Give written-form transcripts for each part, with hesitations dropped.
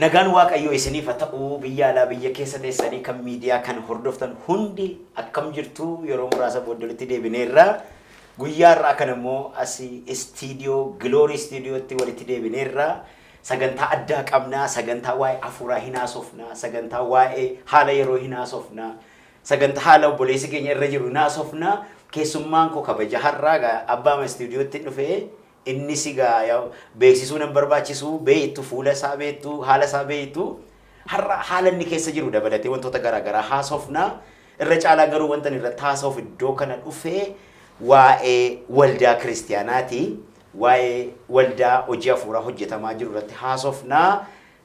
nagaan waaqayyoo isiniif haa ta'u biyya alaa biyya keessa teessanii kan miidiyaa kan hordoftan hundi akkam jirtu yeroo muraasa booddolitti deebineerra guyyaa irraa kan immoo asii istiidiyoo Glory Studiootti walitti deebineerra sagantaa addaa qabnaa sagantaa waa'ee afuuraa hinaasofnaa sagantaa waa'ee haala yeroo hinaasofnaa sagantaa haala obboleessi keenya irra jiru hinaasofnaa keessummaan koo kabaja har'aa abbaa istiidiyootti dhufee inni sigaa yaa beeksisuu nan barbaachisu beeytu fuula isaa beeytu haala isaa beeytu har'a haala inni keessa jiru dabalatee wantoota garaagaraa haasofnaa irra caalaa garuu wanta irratti haasoof iddoo kana dhufee waa'ee waldaa kiristiyaanaati waa'ee waldaa hojii afuuraa hojjetamaa jiru irratti haasofnaa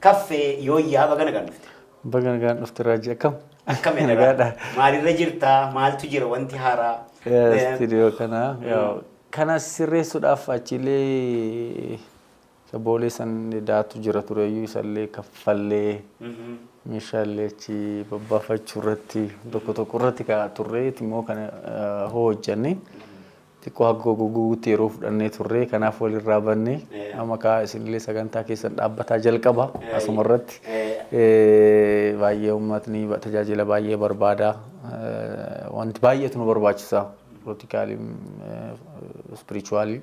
kaffee yooyyaa bagana kan dhufte. Bagana kan dhufte raajii akkam? Akkam nagaadha. Maalirra jirta? Maaltu jira wanti haaraa? Istiidiyoo kana kana sirreessuudhaaf achiilee saboolee san daatu jira tureyyuu isallee kaffallee meeshaalee achi babbaafachuu irratti tokko irratti kaa turreeti immoo kana hojjannee xiqqoo haggoo guguutti yeroo fudhannee turree kanaaf walirraa bannee amma kaa isinillee sagantaa keessan dhaabbataa jalqaba asuma irratti baay'ee uummatni tajaajila baay'ee barbaada wanti baay'eetu nu barbaachisa. Politically, spiritually,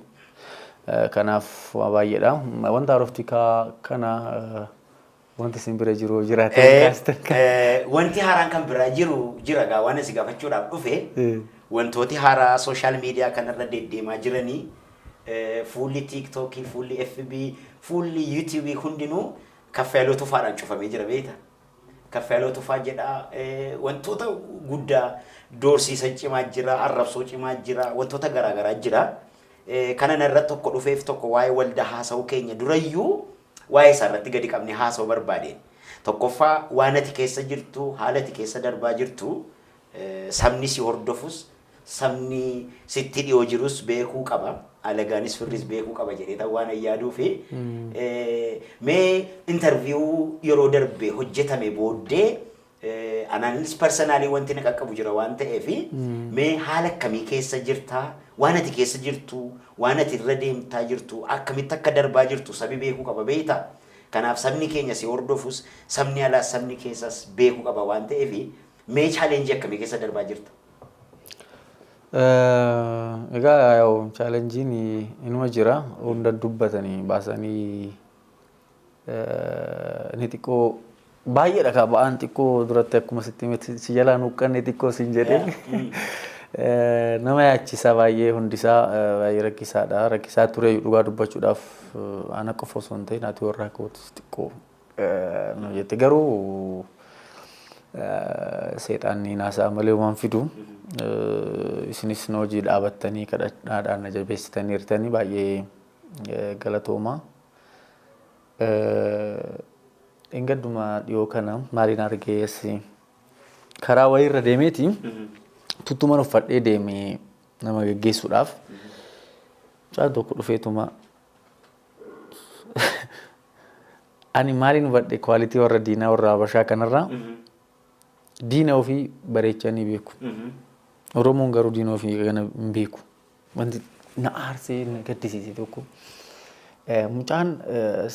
kanaaf baay'eedha. Wanta haaroftikaa kana wanti isin bira jiru jiraatan wanti haaraan kan bira jiru jira gaa waan isin gaafachuudhaaf dhufe wantooti haaraa social media kanarra deddeemaa jiranii fuulli TikTok, fuulli FB, fuulli YouTube hundinuu kaffaloo tufaadhaan cufamee jira beekta. Kaffaloo tufaa jedha wantoota guddaa doorsiisa cimaa jira arrabsoo cimaa jira wantoota garaagaraa jira kana irratti tokko dhufeef tokko waa'ee waldaa haasa'uu keenya durayyuu waa'ee isaa irratti gadi qabnee haasa'uu barbaadeen tokkoffaa waan ati keessa jirtu haala ati keessa darbaa jirtu sabni si hordofus sabni sitti dhiyoo jirus beekuu qaba alagaanis firris beekuu qaba jedhee waan yaaduu fi mee interview yeroo darbe hojjetame booddee anaanis personally wanti na qaqqabu jira waan ta'eef mee haala akkamii keessa jirtaa waan ati keessa jirtu waan ati irra deemtaa jirtu akkamitti akka darbaa jirtu sabi beekuu qaba beekta kanaaf sabni keenya si hordofus sabni alaas sabni keessas beekuu qaba waan ta'eef mee challenge akkamii keessa darbaa jirta. Egaa yoo challenge-in inuma jira hunda dubbatanii baasanii ni xiqqoo baay'eedha ka ba'aan xiqqoo duratti akkuma si jalaan huqqanne xiqqoo siin jedhee nama yaachisa baay'ee hundisaa baay'ee rakkisaa ture dhugaa dubbachuudhaaf ana qofa osoo hin ta'in ati warra kootis xiqqoo nu jette garuu seexaanni naasaa malee waan fidu isinis na hojii dhaabattanii kadhadhaan na jabeessitanii hirtanii baay'ee galatooma. Engadduma dhiyoo kana maaliin argeessi karaa wayirra deemeeti tuttuman uffadhee deemee nama geggeessuudhaaf caan tokko dhufeetuma ani maaliin hubadhe kwaalitii warra diinaa warra habashaa kanarraa diina ofii bareechanii beeku Oromoon garuu diina ofii kana hin beeku wanti na aarsee na gaddisiise tokko mucaan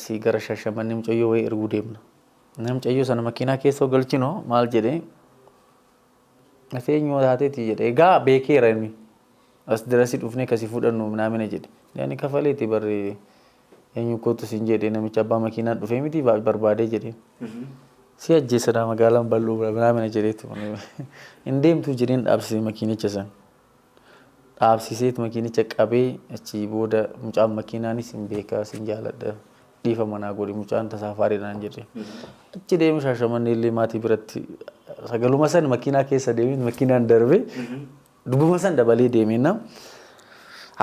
si gara Shashamannee mucayyoo wayii erguu deemna. Mucayyoo sana makiinaa keessa galchino maal jedhee afeenyoo taateeti jedhee egaa beekeera inni as dirasi dhufnee kasi fudhannu naamina jedhe. Yaani kafaleeti barri eenyu kootu siin jedhee namicha abbaa makiinaa dhufee miti barbaadee jedhee. Si ajjeesadha magaalaan bal'oo naamina jedheetu. Hin deemtu jedheen dhaabsisee makiinicha sana. Dhaabsiseet makiinicha qabee achi booda mucaan makiinaanis hin beekaa sin jaaladha dhiifa manaa godhi mucaan tasaafaariidhaan jedhe achi deeme Shashamannee illee maatii biratti sagaluma san makiinaa keessa deemee makiinaan darbe dubbuma san dabalee deemeenna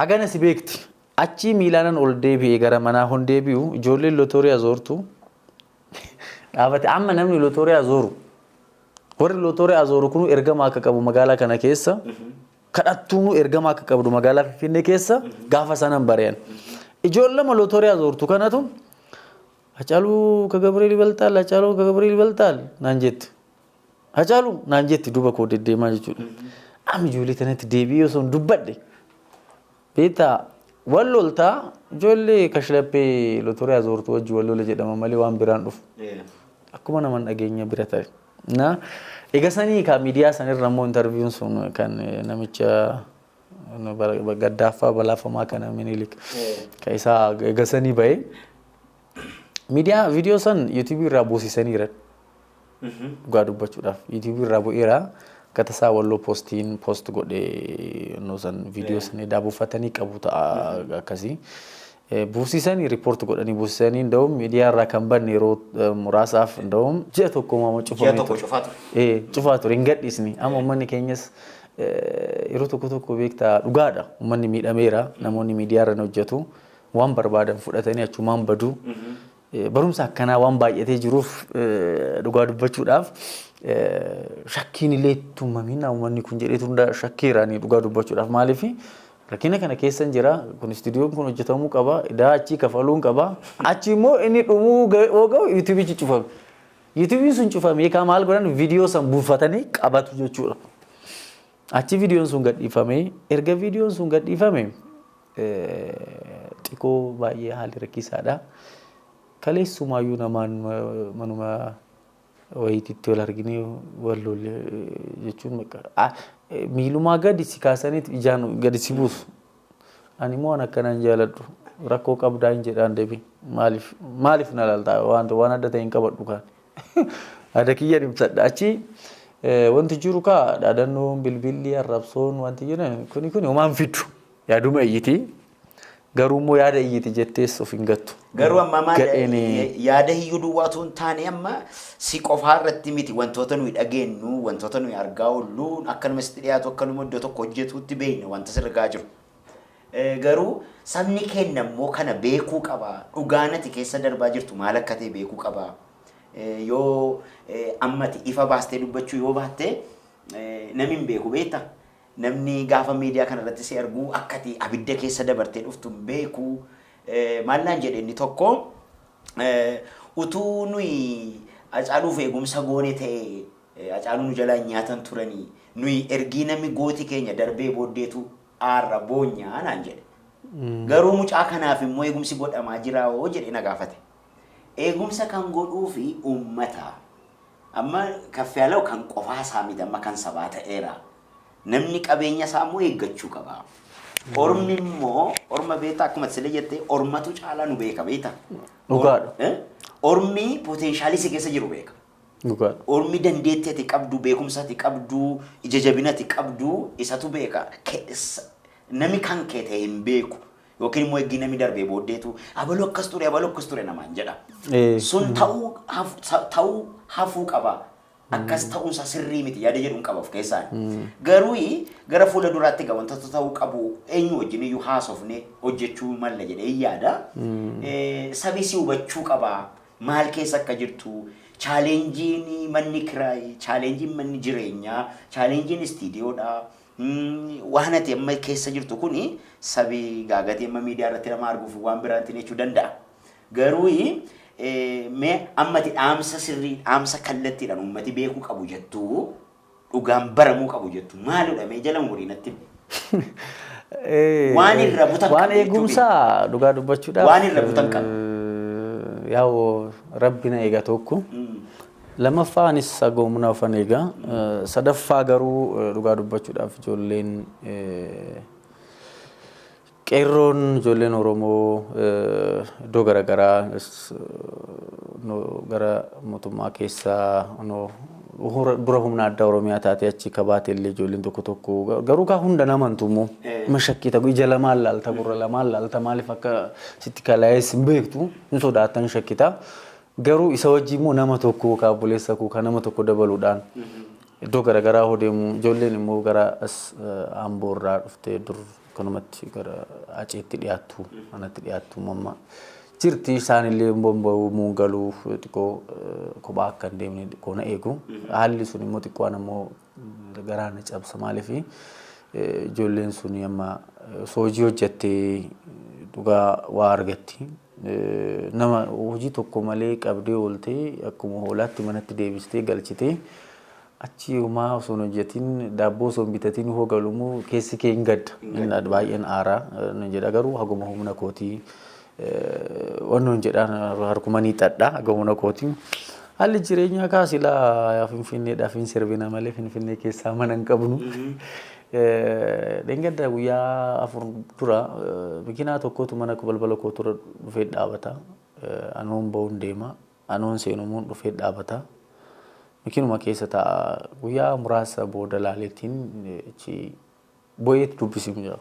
hagana si beekti achi miilaanan ol deebi'ee gara manaa hon deebi'u ijoolleen lootooriyaa zoortu dhaabate amma namni lootooriyaa zooru warri lootooriyaa zooru kun ergama akka qabu magaalaa kana keessa kadhattuunu ergama akka qabdu magaalaa Finfinnee keessa gaafa sanan bari'an ijoollama lootooriyaa zoortu kanatu Hacaaluu ka Gabriel ይበልጣል Hacaaluu ka Gabriel ይበልጣል naan jetti Hacaaluu naan jetti duba koo deddeemaa jechuudha am ijoollee tanatti deebi'ee osoo dubbadhe beeta wallolta ijoollee kashlappee lotorii azoortu wajji wallola jedhama malee waan biraan dhufu. Akkuma naman dhageenya bira ta'e. Na egaa sanii ka miidiyaa sanirra immoo interviewun sun kan namicha gaddaaffaa balaafamaa kana Minilik ka isaa egaa sanii ba'e miidiyaa viidiyoo san YouTube irraa buusisaniira. Dhugaa dubbachuudhaaf YouTube irraa bu'eera. Kata saa walloo post godhee no san viidiyoo san daabufatanii qabu ta'a akkasii. Buusisanii report godhanii buusisanii ndawum miidiyaa irraa kan banne yeroo muraasaaf ndawum ji'a tokko maama cufamee ture. Cufaa ture hin gadhiisni. Amma uummanni keenyas yeroo tokko beektaa dhugaadha. Uummanni miidhameera. Namoonni miidiyaa irra hojjetu waan barbaadan fudhatanii achumaan badu. Barumsa akkanaa waan baay'atee jiruuf dhugaa dubbachuudhaaf shakkiin illee tummaminaa uummanni kun jedhee hunda shakkiiraanii dhugaa dubbachuudhaaf maaliif rakkina kana keessa jira kun istiidiyoon kun hojjetamuu qaba idaa achii kafaluun qaba achi immoo inni dhumuu ga'u yuutuubii cufame yuutuubiin sun cufame eegaa maal godhan viidiyoo san buufatanii qabatu jechuudha achi viidiyoon sun gadhiifame erga viidiyoon sun gadhiifame xiqqoo baay'ee haalli rakkisaadha kaleessumayyuu namaan manuma wayititti wal arginee wallolle jechuun maqaa miilumaa gadi si kaasaniit ijaan gadi si buusu ani immoo waan akkanaan jaaladhu rakkoo qabdaa hin jedhaan deebi maaliif na laaltaa waan adda ta'e hin qabadhu kaan adda kiyya dhibsadha achi wanti jiru kaa dhaadannoon bilbilli arrabsoon wanti jedhan kuni homaan fiddu yaaduma iyyitii garuu immoo yaada iyyiti jettees of hin gattu. Garuu amma maal yaada hiyyuu duwwaatu hin taane amma si qofaa irratti miti wantoota nuyi dhageenyu wantoota nuyi argaa oollu akkanumatti dhiyaatu akkanuma iddoo tokko hojjetuutti beekna wanta sirgaa jiru. Garuu sabni keenya immoo kana beekuu qaba dhugaanati keessa darbaa jirtu maal akka ta'e beekuu qaba. Yoo ammati ifa baastee dubbachuu yoo baatte namni hin beeku beekta. Namni gaafa miidiyaa kana irratti si argu akkati abidda keessa dabartee dhuftu beeku maallaan jedhe inni tokko utuu nuyi Hacaaluuf eegumsa goone ta'e Hacaaluu nu jalaa nyaatan turanii nuyi ergii namni gooti keenya darbee booddeetu aarra boonyaa naan jedhe. Garuu mucaa kanaaf immoo eegumsi godhamaa jira hoo jedhe na gaafate. Eegumsa kan godhuu fi uummata amma kaffiyaalaa kan qofaa isaa miti amma kan sabaa ta'eera. Namni qabeenya isaa immoo eeggachuu qaba. Ormi immoo orma beektaa akkuma sile jettee ormatu caalaa nu beeka beektaa. Dhugaadha. Ormi poteenshaalii si keessa jiru beeka. Dhugaadha. Ormi dandeettii ati qabdu beekumsa ati qabdu ija jabina ati qabdu isatu beeka. Nami kan kee ta'e hin beeku. Yookiin immoo eeggii namni darbee booddeetu abaloo akkas ture namaan jedha. Sun ta'uu hafuu qaba. Akkas ta'uunsa sirrii miti yaada jedhuun qaba of keessaan. Garuu gara fuula duraatti egaa wantoota ta'uu qabu eenyu wajjin iyyuu haasofne hojjechuu malla jedhee yaada. Sabii si hubachuu qaba maal keessa akka jirtu chaalenjiin manni kiraay chaalenjiin manni jireenyaa chaalenjiin istiidiyoodha. Waan ati amma keessa jirtu kuni sabii gaagatee amma miidiyaa irratti nama arguuf waan biraatti jechuu danda'a. Garuu mee ammati dhaamsa sirrii dhaamsa kallattiidhaan uummati beekuu qabu jettu dhugaan baramuu qabu jettu maalidha mee jala umurii natti waan irra butan waan eegumsaa dhugaa dubbachuudhaaf waan irra butan qabu yaa'u rabbina eega tokko lamaffaanis sagoomna ofan eega sadaffaa garuu dhugaa dubbachuudhaaf ijoolleen qeerroon ijoolleen Oromoo iddoo garaagaraa gara mootummaa keessaa dura humna addaa Oromiyaa taatee achi kabaatee illee ijoolleen tokko garuu kaa hunda namantu immoo mashakkii ta'u ija lamaan laalta gurra lamaan laalta maaliif akka sitti kalaa'ees hin beektu hin sodaattan shakkita garuu isa wajjin immoo nama tokko kaabboleessa koo kan nama tokko dabaluudhaan iddoo garaagaraa hodeemu ijoolleen immoo gara Amboo irraa dhuftee dur kanumatti gara Aceetti dhiyaattu anatti dhiyaattu mamma jirti isaanillee bomba'uu muungaluu xiqqoo kophaa akka hin deemne xiqqoo na eegu haalli sun immoo xiqqoo ammoo garaa na cabsa maaliif ijoolleen sun amma soojii hojjettee dhugaa waa argatti nama hojii tokko malee qabdee ooltee akkuma hoolaatti manatti deebistee galchitee achi uumaa osoo hin hojjetin daabboo osoo hin bitatin hoogalumu keessi kee hin gadda. Inni baay'een aaraa nan jedha garuu haguma humna kootii wannoon jedhaan harkuma ni xadha haguma humna kootii. Haalli jireenyaa kaasilaa Finfinneedhaaf hin sirbina malee Finfinnee keessaa mana hin qabnu. Dengedda guyyaa afur dura bikinaa tokkotu mana balbala koo tura dhufee dhaabata. Anoon ba'uun deema. Anoon seenumuun dhufee dhaabata. Bikinuma keessa ta'a guyyaa muraasa booda laaleetiin bo'eetti dubbisimu jira.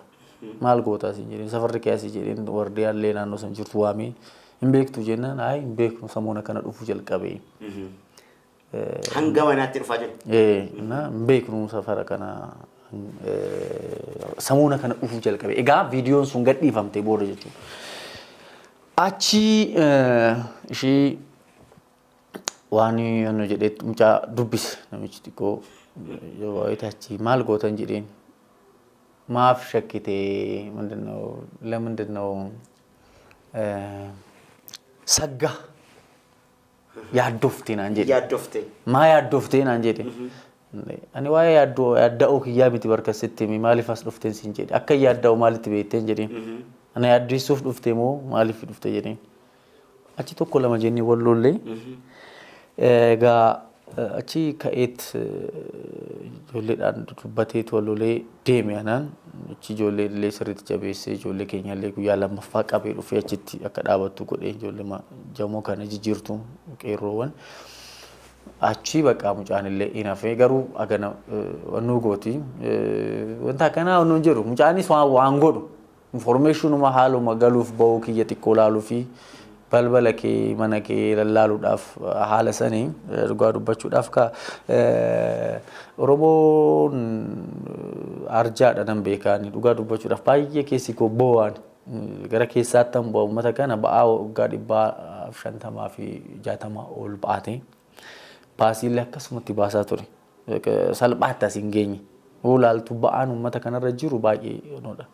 Maal gootaa si jedheen safarri keessi jedheen wardiyaallee naannoo san jirtu waamee hin beektu jennaan ay hin beeknu samuuna kana dhufu jalqabee. Hanga manaatti dhufaa jiru. Na hin beeknu safara kana samuuna kana dhufu jalqabee. Egaa viidiyoon sun gadhiifamtee booda jechuudha. Achi ishii waan yoo jedhee mucaa dubbise namichi xiqqoo yoo waa'ee achi maal gootan jedheen maaf shakkitee ለምንድን ነው sagga yaaddoftee naan jedhe Yaaddoftee. maa yaaddoftee naan jedhe ani waa'ee yaadda'uu kiyyaa miti barka sitti maaliif as dhufteen siin jedhe akka yaadda'u maalitti beekteen jedheen ana yaaddisuuf dhuftee moo maaliif dhufte jedheen achi tokko lama jennee wallollee egaa achi ka'eet ijoolleedhaan dubbateet wallollee deeme anaan achi ijoollee illee sirriitti jabeessee ijoollee keenyallee guyyaa lammaffaa qabee dhufee achitti akka dhaabattu godhee ijoollee jamoo kana jijjiirtu qeerroowwan achi bakka mucaan illee hin hafee garuu agana wannuu gooti wanta akkanaa wannuun jedhu mucaanis waan godhu informationuma haaluma galuuf ba'uu kiyya xiqqoo laaluu fi balbala kee mana kee lallaaluudhaaf haala sanii dhugaa dubbachuudhaaf ka Oromoon arjaadha nan beekaani dhugaa dubbachuudhaaf baay'ee keessi koo bo'aan gara keessaatti han bo'aa uummata kana ba'aa waggaa 150 fi 60 ol baate baasiillee akkasumatti baasaa ture salphaatti as hin geenye ulaaltu ba'aan uummata kanarra jiru baay'ee noodha.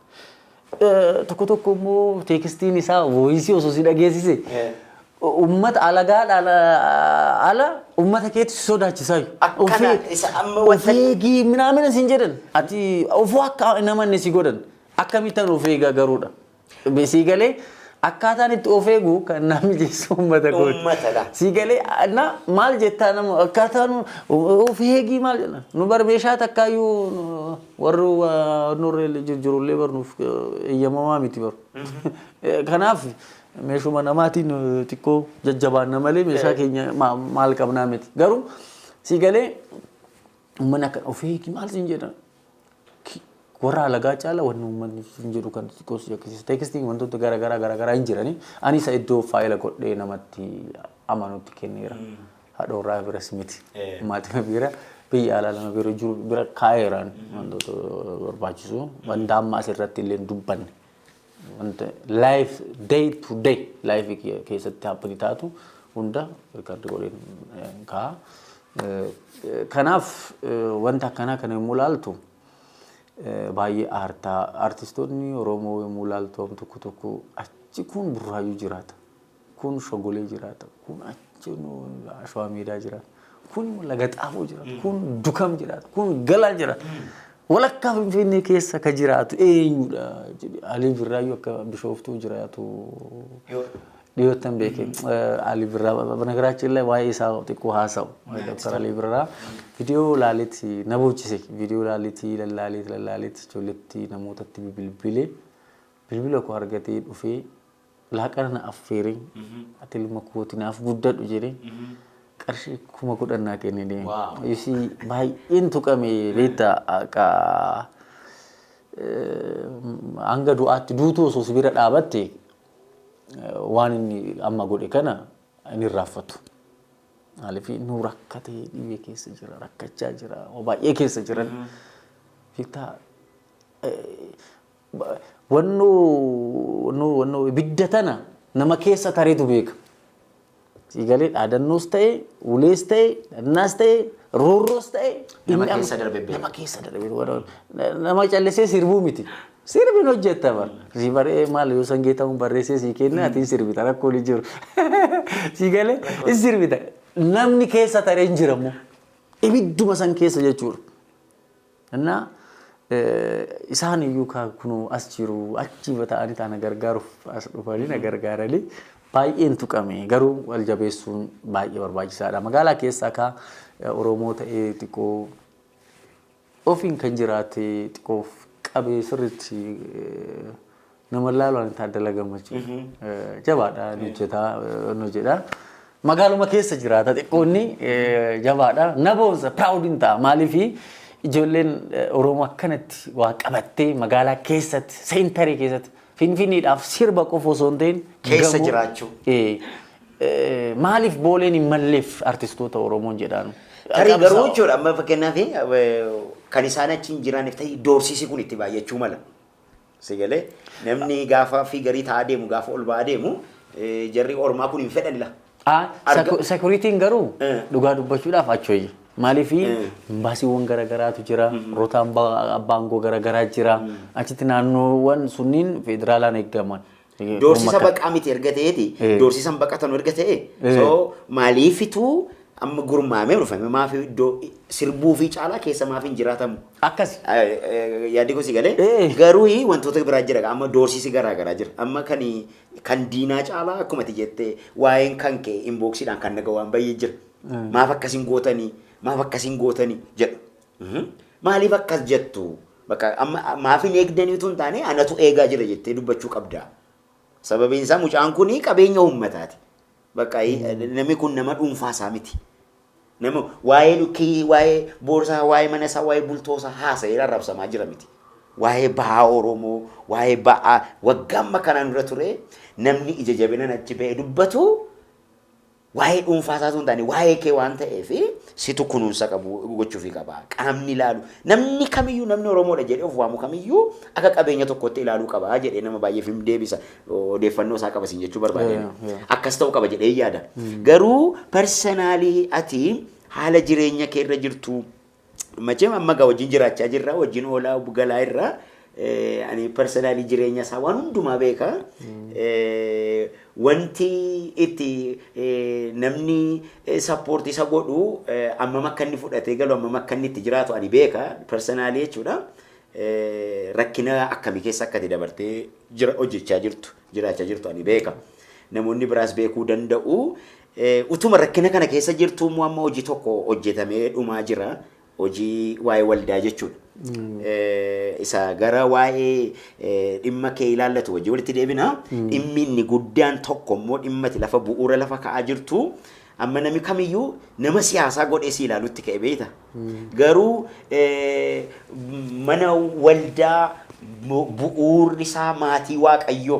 Tokko tokko immoo teekstiin isaa voiisii osoo si dhageessise uummata alagaadhaan ala uummata keetti sodaachisaa Akkana isa amma wanta ofeegii minaamina siin jedhan ati ofuu akka namanne si godhan akkamittan ofeegaa garuudha. Si galee akkaataan itti ofeegu kan namni jeessu uummata kooti. Uummatadha. Si galee na maal jettaa nama akkaataan ofeegii maal jedhan nu barbeeshaa takkaayyuu warri nurree jirullee barnuuf eeyyamamaa miti baru. Kanaaf meeshuma namaatiin xiqqoo jajjabaanna malee meeshaa keenya maal qabnaa miti. Garuu si galee uummanni akka ofeegii maal siin jedhan warra alagaa caala wanni uummanni siin jedhu kan xiqqoo si akkasiisa. Teekstiin wantoota garaagaraa hin jirani. Ani isa iddoo faayila godhee namatti amanutti kenneera. Haadha warraa biras miti. Maatima bira biyya alaa lama bira jiru bira kaa'eeraan wantoota barbaachisu. Wanta amma asirratti illee dubbanne. Wanta life day to day life keessatti happenii taatu hunda rikardi godheen kaa'a. Kanaaf wanta akkanaa kana yommuu laaltu baay'ee artistoonni Oromoo yommuu laaltu tokko tokko achi kun burraayyuu jiraata. Kun shogolee jiraata. Kun achi ashwaa meedaa jiraata. Kun laga xaafoo jiraata. Kun dukam jiraata. Kun galaa jiraata. Walakkaa Finfinnee keessa ka jiraatu eenyudha jedhee Alii Birraayyuu akka Bishooftuu jiraatu dhiyootan beekee Alii Birraa banagaraachii illee waa'ee isaa xiqqoo haasa'u. Dr. Alii Birraa viidiyoo laaletti na bochise viidiyoo laaletti lallaaletti ijoolletti namootatti bilbila koo argatee dhufee laaqana na affeeree ati ilma kooti naaf guddadhu jedhee qarshii 10,000 kennee deeme. Isii baay'een tuqame beektaa akka hanga du'aatti duutuu osoo sibira dhaabatte waan inni amma godhe kana inni raaffatu. Maaliif nu rakkatee dhibee keessa jira rakkachaa jira baay'ee keessa jiran beektaa wannoo ibidda tana nama keessa tareetu beeka. Sigalee dhaadannoos ta'e ulees ta'e dhannaas ta'e roorroos ta'e nama keessa darbe nama callisee sirbuu miti. Sirbin hojjetta bar. Si baree maal yoo sangeetamuun barreessee si kenna atiin sirbita rakkoo jiru. Sigalee sirbita. Namni keessa tareen jiramu ibidduma san keessa jechuudha. Innaa isaan iyyuu kunu as jiru achi ta'anii taana gargaaruuf as dhufanii na gargaaranii baay'een tuqame garuu wal jabeessuun baay'ee barbaachisaadha. Magaalaa keessaa akka Oromoo ta'ee xiqqoo ofiin kan jiraate xiqqoof qabee sirriitti nama laaluun Taaddala Gammachuu jabaadha nu jedha. Magaaluma keessa jiraata xiqqoonni jabaadha. Na boonsa proudin ta'a maaliifi ijoolleen Oromoo akkanatti waa qabattee magaalaa keessatti seentarii keessatti Finfinneedhaaf sirba qofa osoo hin ta'in keessa jiraachuu. Maaliif booleen hin malleef artistoota Oromoon jedhaan. Tarii garuu jechuudha amma fakkeenyaaf kan isaan achi hin jiraanneef ta'e doorsisi kun itti baay'achuu mala. Sigalee namni gaafa fi garii ta'aa deemu gaafa ol ba'aa deemu jarri ormaa kun hin fedhanila. Sekuriitiin garuu dhugaa dubbachuudhaaf achoyye. Maaliifi baasiiwwan garagaraatu jira, rotaan abbaangoo garagaraa jira. Achitti naannoowwan sunniin federaalaan eeggaman. Doorsisa baqaa miti erga ta'eeti. Doorsisan baqatan erga ta'e. So maaliifituu amma gurmaamee dhufame maafi iddoo sirbuu fi caalaa keessa maafi hin jiraatamu. Akkasi. Yaaddi kun si galee garuu wantoota biraa jira amma doorsisi garagaraa jira. Amma kan diinaa caalaa akkuma ati jettee waa'een kan kee inboksiidhaan kan naga waan baay'ee jira. Maaf akkasiin gootanii maaf akkasiin gootanii jedhu. Maaliif akkas jettu? Bakka maaf hin eegdaniitu hin taane anatu eegaa jira jettee dubbachuu qabda. Sababiin isaa mucaan kun qabeenya uummataati. Bakka namni kun nama dhuunfaasaa miti. Nama waa'ee dhukkii, waa'ee boorsaa, waa'ee mana isaa, waa'ee bultoosaa haasa'ee arrabsamaa jira miti. Waa'ee ba'aa Oromoo, waa'ee ba'aa waggaa amma kanaan dura ture namni ija jabinan achi ba'ee dubbatu waa'ee dhuunfaasaa sun taane waa'ee kee waan ta'eef situ kunuunsa qabu gochuufi qaba. Qaamni ilaalu namni kamiyyuu namni Oromoodha jedhee of waamu kamiyyuu akka qabeenya tokkotti ilaaluu qaba jedhee nama baay'eef hin deebisa odeeffannoo isaa qaba siin jechuu barbaadeen. Akkas ta'uu qaba jedhee yaada. Garuu personaalii ati haala jireenya kee irra jirtu macheem amma gaa wajjin jiraachaa jirra wajjin oolaa galaa irra ani personaalii jireenya isaa waan hundumaa beeka. Wanti itti namni sappoortii isa godhu amma akka inni fudhatee galu amma akka inni itti jiraatu ani beeka personaalii jechuudha. Rakkina akkamii keessa akkati dabartee hojjechaa jirtu jiraachaa jirtu ani beeka. Namoonni biraas beekuu danda'u. Utuma rakkina kana keessa jirtu immoo amma hojii tokko hojjetamee dhumaa jira. Hojii waa'ee waldaa jechuudha. Isa gara waa'ee dhimma kee ilaallatu wajjin walitti deebina. Dhimmi inni guddaan tokko immoo dhimmati lafa bu'uura lafa ka'aa jirtu. Amma namni kamiyyuu nama siyaasaa godhee si ilaalutti ka'e beekta. Garuu mana waldaa bu'uurri isaa maatii Waaqayyoo.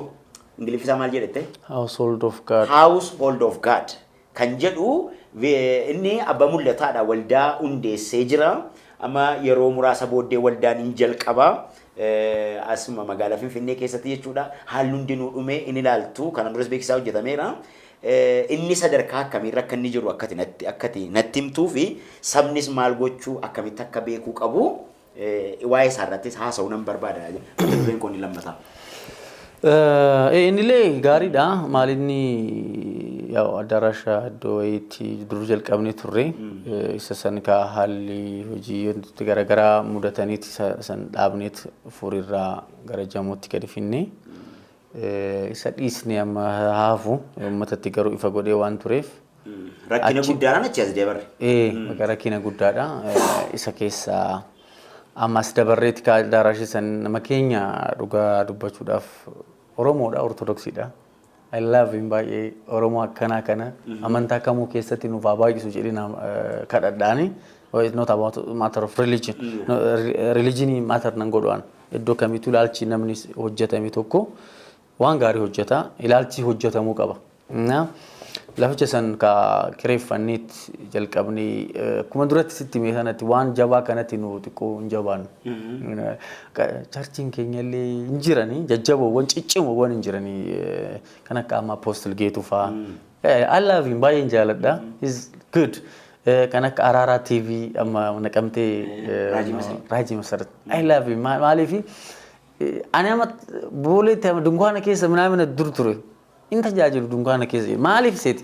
Ingiliffaan maal jedhette? Household of God. Household of God. Kan jedhu inni abba mul'ataadha waldaa hundeessee jira. Amma yeroo muraasa booddee waldaan hin jalqaba. Asuma magaalaa Finfinnee keessatti jechuudha. Haalli hundinuu dhumee inni ilaaltu kana duras beeksisaa hojjetameera. Inni sadarkaa akkamiirra akka inni jiru akkati natti himtuu fi sabnis maal gochuu akkamitti akka beekuu qabu waa'ee isaarrattis haasa'uu nan barbaada. Dureen kun ni lammataa. Innillee gaariidha. Maalinni addaraasha iddoo wayiitti dur jalqabnee turre isa san ka haalli hojii garaagaraa mudataniiti san dhaabneet fuurirraa gara jamootti gadi finne isa dhiisne amma haafu uummatatti garuu ifa godhee waan tureef. Rakkina guddaadhaan achi as dabarre. Rakkina guddaadha. Isa keessaa ammas dabarreetti ka addaraasha san nama keenya dhugaa dubbachuudhaaf Oromoodha Ortodoksiidha. I love him baay'ee Oromoo akkana kana amantaa kamuu keessatti nuuf baay'isu jedhina kadhadhaani. It's not about matter of religion. Religion matter nan godhaan. Iddoo kamiitu ilaalchi namni hojjetame tokko waan gaarii hojjeta ilaalchi hojjetamuu qaba. Laficha san ka kireeffanneet jalqabnee kuma duratti sitti meeshanatti waan jabaa kanatti nu xiqqoo hin jabaan. Charchiin keenya illee hin jiranii jajjaboowwan cicciimoowwan hin jiranii kan akka amma Apostle Geetuu fa'aa. I love him baay'een jaaladha. He's good. Kan akka Araaraa TV amma naqamtee Raajii Masarat. I love him maaliif ani amma booleetti dunkaana keessa minaamina dur ture. Inta jaajilu dunkaana keessa maaliif seeti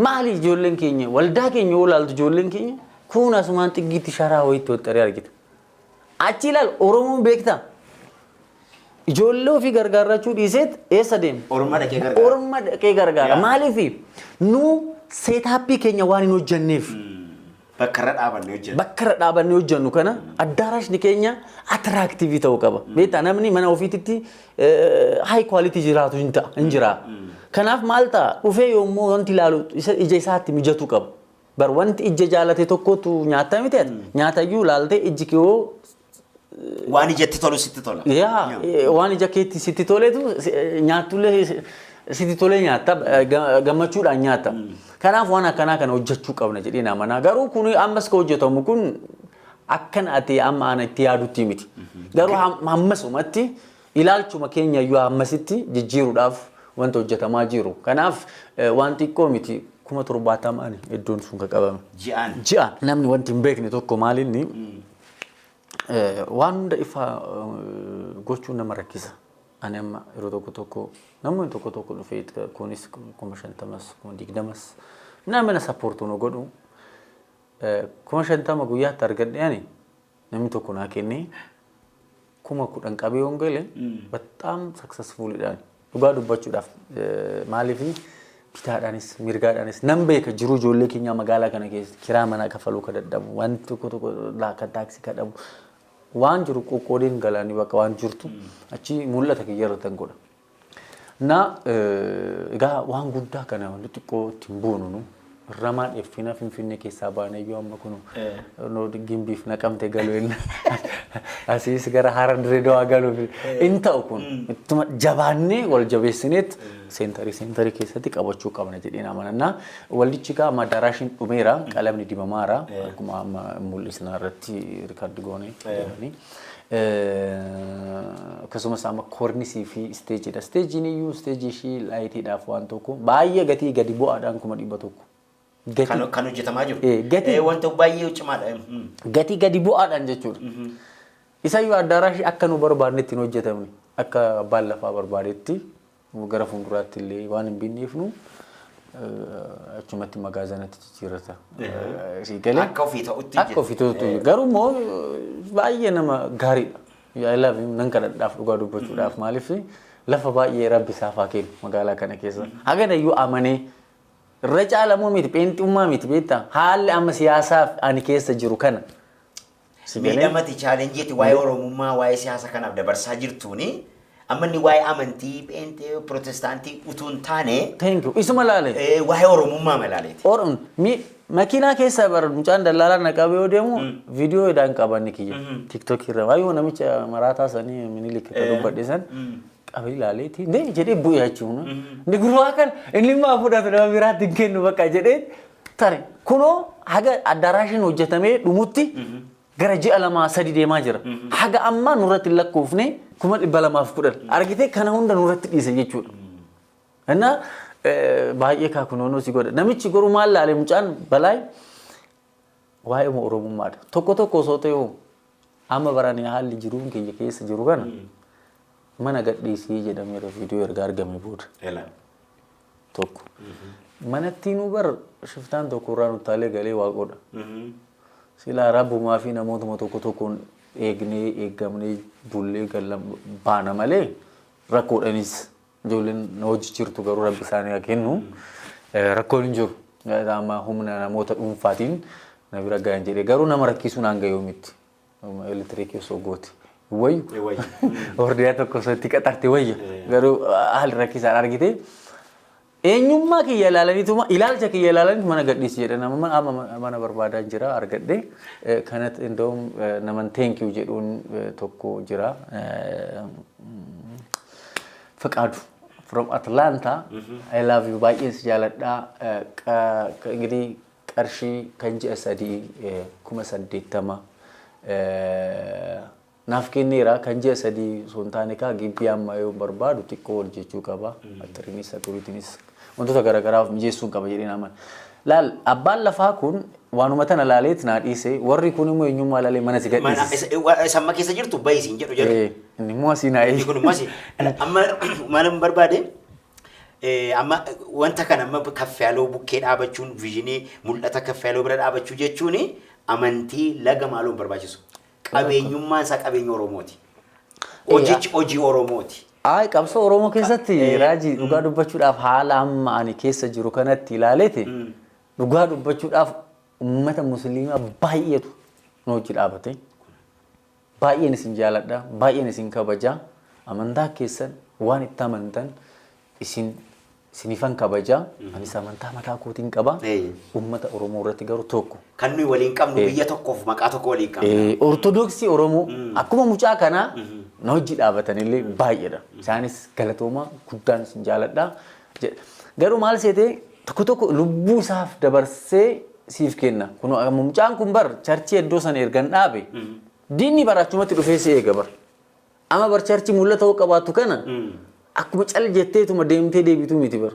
maali ijoolleen keenya waldaa keenya olaaltu ijoolleen keenya kun asumaan xiggiitti sharaa wayiitti waxxaree argita. Achi ilaal Oromoon beektaa? Ijoollee ofii gargaarachuu dhiiseet eessa deema? Orma dhaqee gargaara. Orma dhaqee gargaara. Maaliif nu seetaappii keenya waan hin hojjenneef. Bakka irra dhaabannee hojjennu kana addaarashni keenya atiraaktiivii ta'uu qaba. Beektaa namni mana ofiititti high quality jiraatu hin jira. Kanaaf maal ta'a? Dhufee yommuu wanti ilaalu ija isaatti mijatu qaba. Bar wanti ija jaalate tokkotu nyaata miti nyaatayyuu ilaaltee ijji kee waan ijatti tolu sitti tola. Waan ija keetti sitti toletu nyaatullee sitti tolee nyaata gammachuudhaan nyaata. Kanaaf waan akkanaa kana hojjechuu qabna jedhee namanaa. Garuu kun ammas ka hojjetamu kun akkan ati amma ana itti yaadutti miti. Garuu ammasumatti ilaalchuma keenya iyyuu ammasitti jijjiiruudhaaf wanta hojjetamaa jiru. Kanaaf waan xiqqoo miti 70,000 iddoon sun ka qabame. Ji'aan. Namni wanti hin beekne tokko maalinni waan hunda ifa gochuun nama rakkisa. Ani amma yeroo tokko namni tokko dhufee kunis 50,000 20,000 namni sappoortuu nu godhu 50,000 guyyaatti argadhe ani namni tokko naa kennee 10,000 qabee hongale bataam successfulidhaan dhugaa dubbachuudhaaf maaliif bitaadhaanis mirgaadhaanis nan beeka jiru ijoollee keenya magaalaa kana keessa kiraa mana kafaluu ka dadhabu wanti tokko laaka taaksii ka dhabu waan jiru qoqqoodiin galaanii bakka waan jirtu achi mul'ata kiyyarratan godha. Na egaa waan guddaa kana wanti xiqqoo ittiin boonu nu ramaan effina finfinnee keessaa baanee yoo amma kunu no gimbiif naqamte galuu asiis gara Harar Dirreedawaa galuu in ta'u kun ittuma jabaannee wal jabeessineet seentarii keessatti qabachuu qabna jedheen amanannaa. Waldichi gaa madaraashin dhumeera qalamni dibamaara akkuma amma mul'isna irratti riikaardi goonee jedhanii. Akkasumas amma koornisii fi isteejiidha. Isteejiin iyyuu isteejii ishii laayitiidhaaf waan tokko baay'ee gatii gadi bu'aadhaan 100,000. Kan hojjetamaa jiru. Wanta baay'ee cimaadha. Gatii gadi bu'aadhaan jechuudha. Isa iyyuu addaaraashi akka nu barbaadnetti hin hojjetamne akka abbaan lafaa barbaadetti gara fuulduraatti illee waan hin binneef nu achumatti magaazanatti jijjiirrata. Akka ofii ta'utti. Garuu immoo baay'ee nama gaariidha. I love him nan kadhadhaaf dhugaa dubbachuudhaaf maaliif lafa baay'ee rabbi isaafaa kennu magaalaa kana keessa. Hagana iyyuu amanee irra caalamoo miti pheenxummaa miti beektaa haalli amma siyaasaaf ani keessa jiru kana. Miidhamati chaalenjiitti waa'ee Oromummaa waa'ee siyaasa kanaaf dabarsaa jirtuuni. Amma ni waa'ee amantii pheenxee protestaantii utuun taane. Thank you. Isuma laale. Waa'ee Oromummaa malaaleeti. Makiinaa keessa bar mucaan dallaalaa naqabee yoo deemu viidiyoo idaan qabanni kiyya. TikTok irra waayee namicha maraataa sanii minilik ka dubbadhisan. Qabee ilaaleeti. Ndee jedhee bu'ee jechuun. Ndi gurbaa kan inni maa fudhatu nama biraatti hin kennu bakka jedhee tare. Kunoo haga addaaraashin hojjetamee dhumutti gara ji'a 2-3 deemaa jira. Haga amma nurratti lakkoofne 210 argitee kana hunda nurratti dhiise jechuudha. Innaa baay'ee kaa kunoonoo si godha. Namichi garuu maal laale mucaan balaay waa'ee Oromummaadha. Tokko osoo ta'ee amma baranii haalli jiruun kiyya keessa jiru kana mana gadhiisii jedhameera viidiyoo erga argame booda. Tokko. Manatti nu bar shiftaan tokko irraa nuttaalee galee waaqodha. Sila rabbumaa fi namootuma tokkoon eegamnee bullee baana malee rakkoodhanis ijoolleen hojii jirtu garuu rabbi isaanii haa kennu rakkoon hin jiru. Amma humna namoota dhuunfaatiin na bira gahan jedhee garuu nama rakkisuun hanga yoomitti elektiriikii osoo gooti. Wayyu ordiyaa tokko osootti qaxarte wayya garuu haalli rakkisaan argite. Eenyummaa kiyya ilaalaniituma ilaalcha kiyya ilaalaniitu mana gadhiisi jedhe nama mana barbaadaa jira argadhe kanat indoom naman thank you jedhuun tokko jira Faqaadu from Atlanta I love you baay'ee si jaaladha ingirii qarshii kan ji'a 3,80 naaf kenneera kan ji'a 3 sun taane kaa gibbii amma yoo barbaadu xiqqoo wal jechuu qaba attiriinis sakuriitiinis wantoota garaagaraaf mijeessuun qaba jedheen aman. Laal abbaan lafaa kun waanuma tana laaleet naa dhiise warri kun immoo eenyummaa laalee mana si gadhiise. Samma keessa jirtu bayisiin jedhu jedhu. Inni immoo asii naa Inni kun immoo asii. Amma maalan barbaade amma wanta kana amma kaffaaloo bukkee dhaabachuun viizinii mul'ata kaffaaloo bira dhaabachuu jechuuni amantii laga maaluun barbaachisu. Qabeenyummaan isaa qabeenya Oromooti. Hojichi hojii Oromooti. Ay qabsoo Oromoo keessatti raajii dhugaa dubbachuudhaaf haala amma ani keessa jiru kanatti ilaaleete dhugaa dubbachuudhaaf ummata musliimaa baay'eetu nu hojii dhaabate. Baay'een isin jaaladha, baay'een isin kabaja. Amantaa keessan waan itti amantan isinifan kabaja. Anis amantaa mataa kootiin qaba. Ummata Oromoo irratti garuu tokko. Kan nuyi waliin qabnu biyya tokkoof maqaa tokko waliin qabna. Ortodoksii Oromoo akkuma mucaa kanaa na hojii dhaabatanillee baay'eedha. Isaanis galatooma guddaan isin jaaladha. Garuu maal seete tokko tokko lubbuu isaaf dabarsee siif kenna. Kun mucaan kun bar charchii iddoo sana ergan dhaabe. Diinni baraachumatti dhufee si eega bar. Ama bar charchii mul'ata hoo qabaattu kana akkuma cal jetteetuma deemtee deebituu miti bar.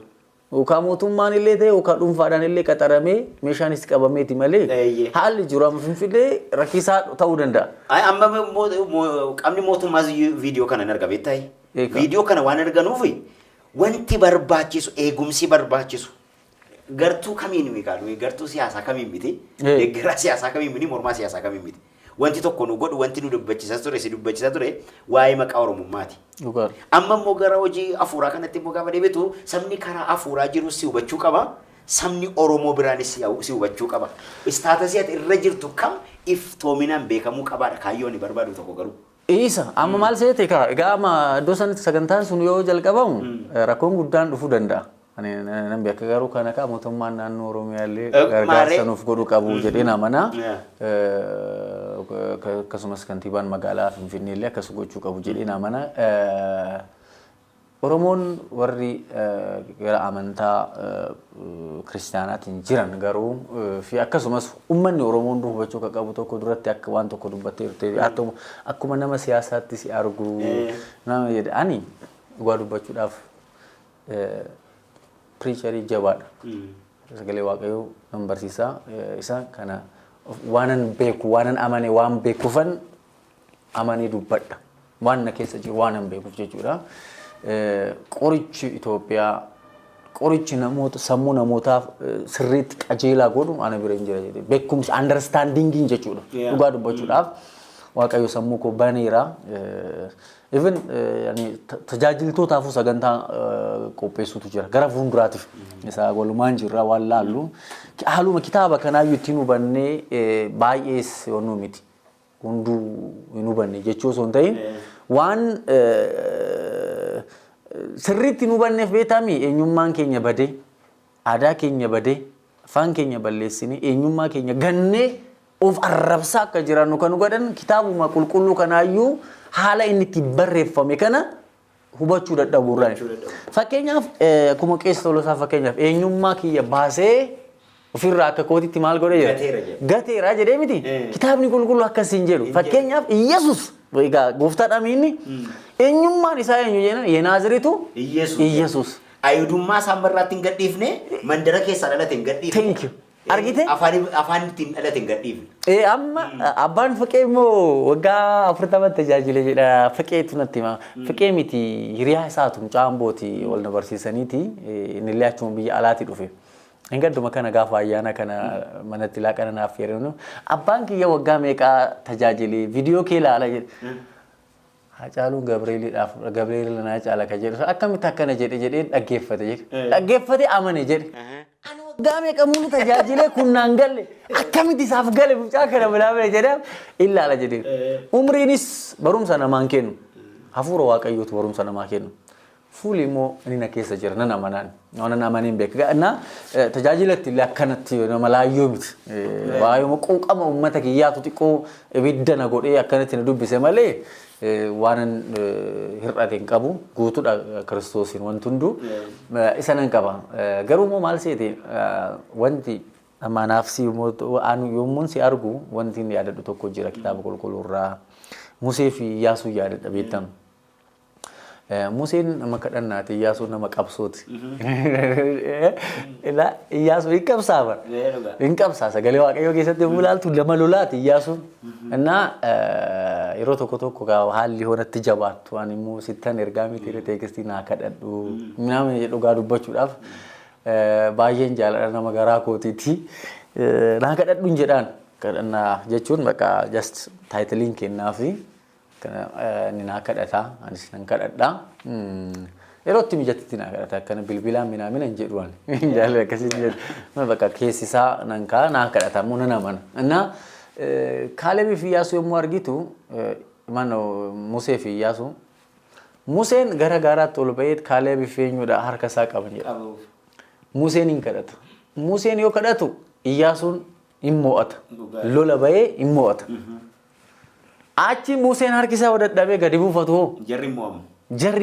Yookaan mootummaan illee ta'e yookaan dhuunfaadhaan illee qaxaramee meeshaanis qabameeti malee haalli jiru amma Finfinnee rakkisaa ta'uu danda'a. Amma qaamni mootummaas viidiyoo kana hin argamu ta'e. Viidiyoo kana waan arganuuf wanti barbaachisu eegumsi barbaachisu. Gartuu kamiin miidhagu gartuu siyaasaa kamiin miti. Deeggaraa siyaasaa kamiin miti mormaa siyaasaa kamiin miti. Wanti tokko nu godhu wanti nu dubbachiisaa ture si dubbachiisaa ture waa'ee maqaa Oromummaati. Amma immoo gara hojii afuuraa kanatti immoo gaafa deebitu sabni karaa afuuraa jiru si hubachuu qaba. Sabni Oromoo biraanis si hubachuu qaba. Istaatasii ati irra jirtu kam iftoominaan beekamuu qabaadha kaayyoon barbaadu tokko garuu. Isa amma maal seete egaa amma iddoo sanatti sagantaan sun yoo jalqabamu rakkoon guddaan dhufuu danda'a. Nan beeka garuu kana kaa mootummaan naannoo Oromiyaallee gargaarsa nuuf godhuu qabu jedhee namana. Akkasumas kantiibaan magaalaa Finfinneellee akkas gochuu qabu jedhee namana. Oromoon warri gara amantaa kiristaanaatiin jiran garuu fi akkasumas uummanni Oromoon hubachuu qabu tokko duratti akka waan tokko dubbattee turte akkuma nama siyaasaatti si argu nama jedhe ani dhugaa dubbachuudhaaf preacherii jabaadha. Sagalee Waaqayyoo nan barsiisaa isa kana waanan beeku waanan amane waan beekufan amanii dubbadha. Waan na keessa jiru waanan beekuuf jechuudha. Qorichi Itoophiyaa qorichi namoota sammuu namootaaf sirriitti qajeelaa godhu ana bira hin jira jedhee beekumsi understandingiin jechuudha. Dhugaa dubbachuudhaaf Waaqayyo sammuu koo baneera. Even tajaajiltootaafuu sagantaa qopheessuutu jira. Gara fuulduraatiif isa walumaan jirra waan laallu. Haaluma kitaaba kanaayyuu ittiin hubannee baay'ees yoonuu miti. Hunduu hin hubanne jechuu osoo hin ta'in waan sirriitti hin hubanneef beekami eenyummaan keenya badee aadaa keenya badee afaan keenya balleessinee eenyummaa keenya gannee of arrabsaa akka jiraannu kan godhan kitaabuma qulqulluu kanaayyuu haala inni itti barreeffame kana hubachuu dadhabuurraan. Fakkeenyaaf akkuma Qees Tolosaa fakkeenyaaf eenyummaa kiyya baasee ofirraa akka kootitti maal godhe jedha. Gateera jedhee miti. Kitaabni qulqulluu akkasiin jedhu. Fakkeenyaaf Iyyasuus egaa gooftaadha miinni eenyummaan isaa eenyu jenna Yenaaziritu Iyyasuus. Ayidummaa isaan barraatti hin gadhiifne mandara keessaa dhalate hin gadhiifne. Thank you. Argite? Afaan ittiin dhalate hin gadhiifne. Amma abbaan Fiqee immoo waggaa 40 tajaajile jedha. Fiqeetu natti hima. Fiqee miti hiriyaa isaatu caambooti wal na barsiisaniiti. Innillee achuma biyya alaatti dhufe. Engadduma kana gaafa ayyaana kana manatti laaqana naaf yeroo abbaan kiyya waggaa meeqaa tajaajile viidiyoo kee ilaala jedhe. Hacaaluun Gabriel na caala ka jedhu akkamitti akkana jedhee dhaggeeffate jedhe. Dhaggeeffate amane jedhe. Ani waggaa meeqa mulu tajaajile kunnaan galle akkamitti isaaf gale mucaa kana bilaabee jedhe ilaala jedhe. Umriinis barumsa namaan kennu. Hafuura Waaqayyootu barumsa namaa kennu. Fuuli immoo inni na keessa jira nan amanaan. Waan amaniin beeka. Na tajaajilatti illee akkanatti nama laayyoo miti. Waa'ee quuqama uummata kiyyaatu xiqqoo ibidda na godhee akkanatti na dubbise malee waan hir'ate hin qabu guutuudha Kiristoosiin wanti hunduu isa nan qaba. Garuu immoo maal seete wanti amanaaf si yommuun si argu wanti inni yaadadhu tokko jira kitaaba qulqulluurraa Musee fi Iyyaasuu yaadadha beektamu. Museen nama kadhannaati Iyyaasuun nama qabsooti. Iyyaasuun hin qabsaaba. Hin qabsaa sagalee Waaqayyoo keessatti yommuu ilaaltu lama lolaati Iyyaasuun. Yeroo tokko tokko haalli hoonatti jabaattu waan immoo sittan ergaa miti teekistii naa kadhadhu nama dhugaa dubbachuudhaaf baay'een jaalala nama garaa kootiiti. Naa kadhadhuun jedhaan kadhannaa jechuun bakka just taayitiliin kennaa fi ni naa kadhataa anis nan kadhadhaa. Yeroo itti mijatti naa kadhata akkana bilbilaan minaamina hin jedhu waan jaalala akkasii jedhu bakka keessisaa nan kaa naa kadhata immoo nan amana. Innaa Kaalebii fi Iyyaasuu yommuu argitu Musee fi Iyyaasuu Museen gara gaaraatti ol ba'ee Kaalebii fi eenyudha harka isaa qaban jedha. Museen hin kadhatu. Museen yoo kadhatu Iyyaasuun hin mo'ata. Lola ba'ee hin mo'ata. Achi Museen harki isaa dadhabee gadi buufatu hoo? Jarri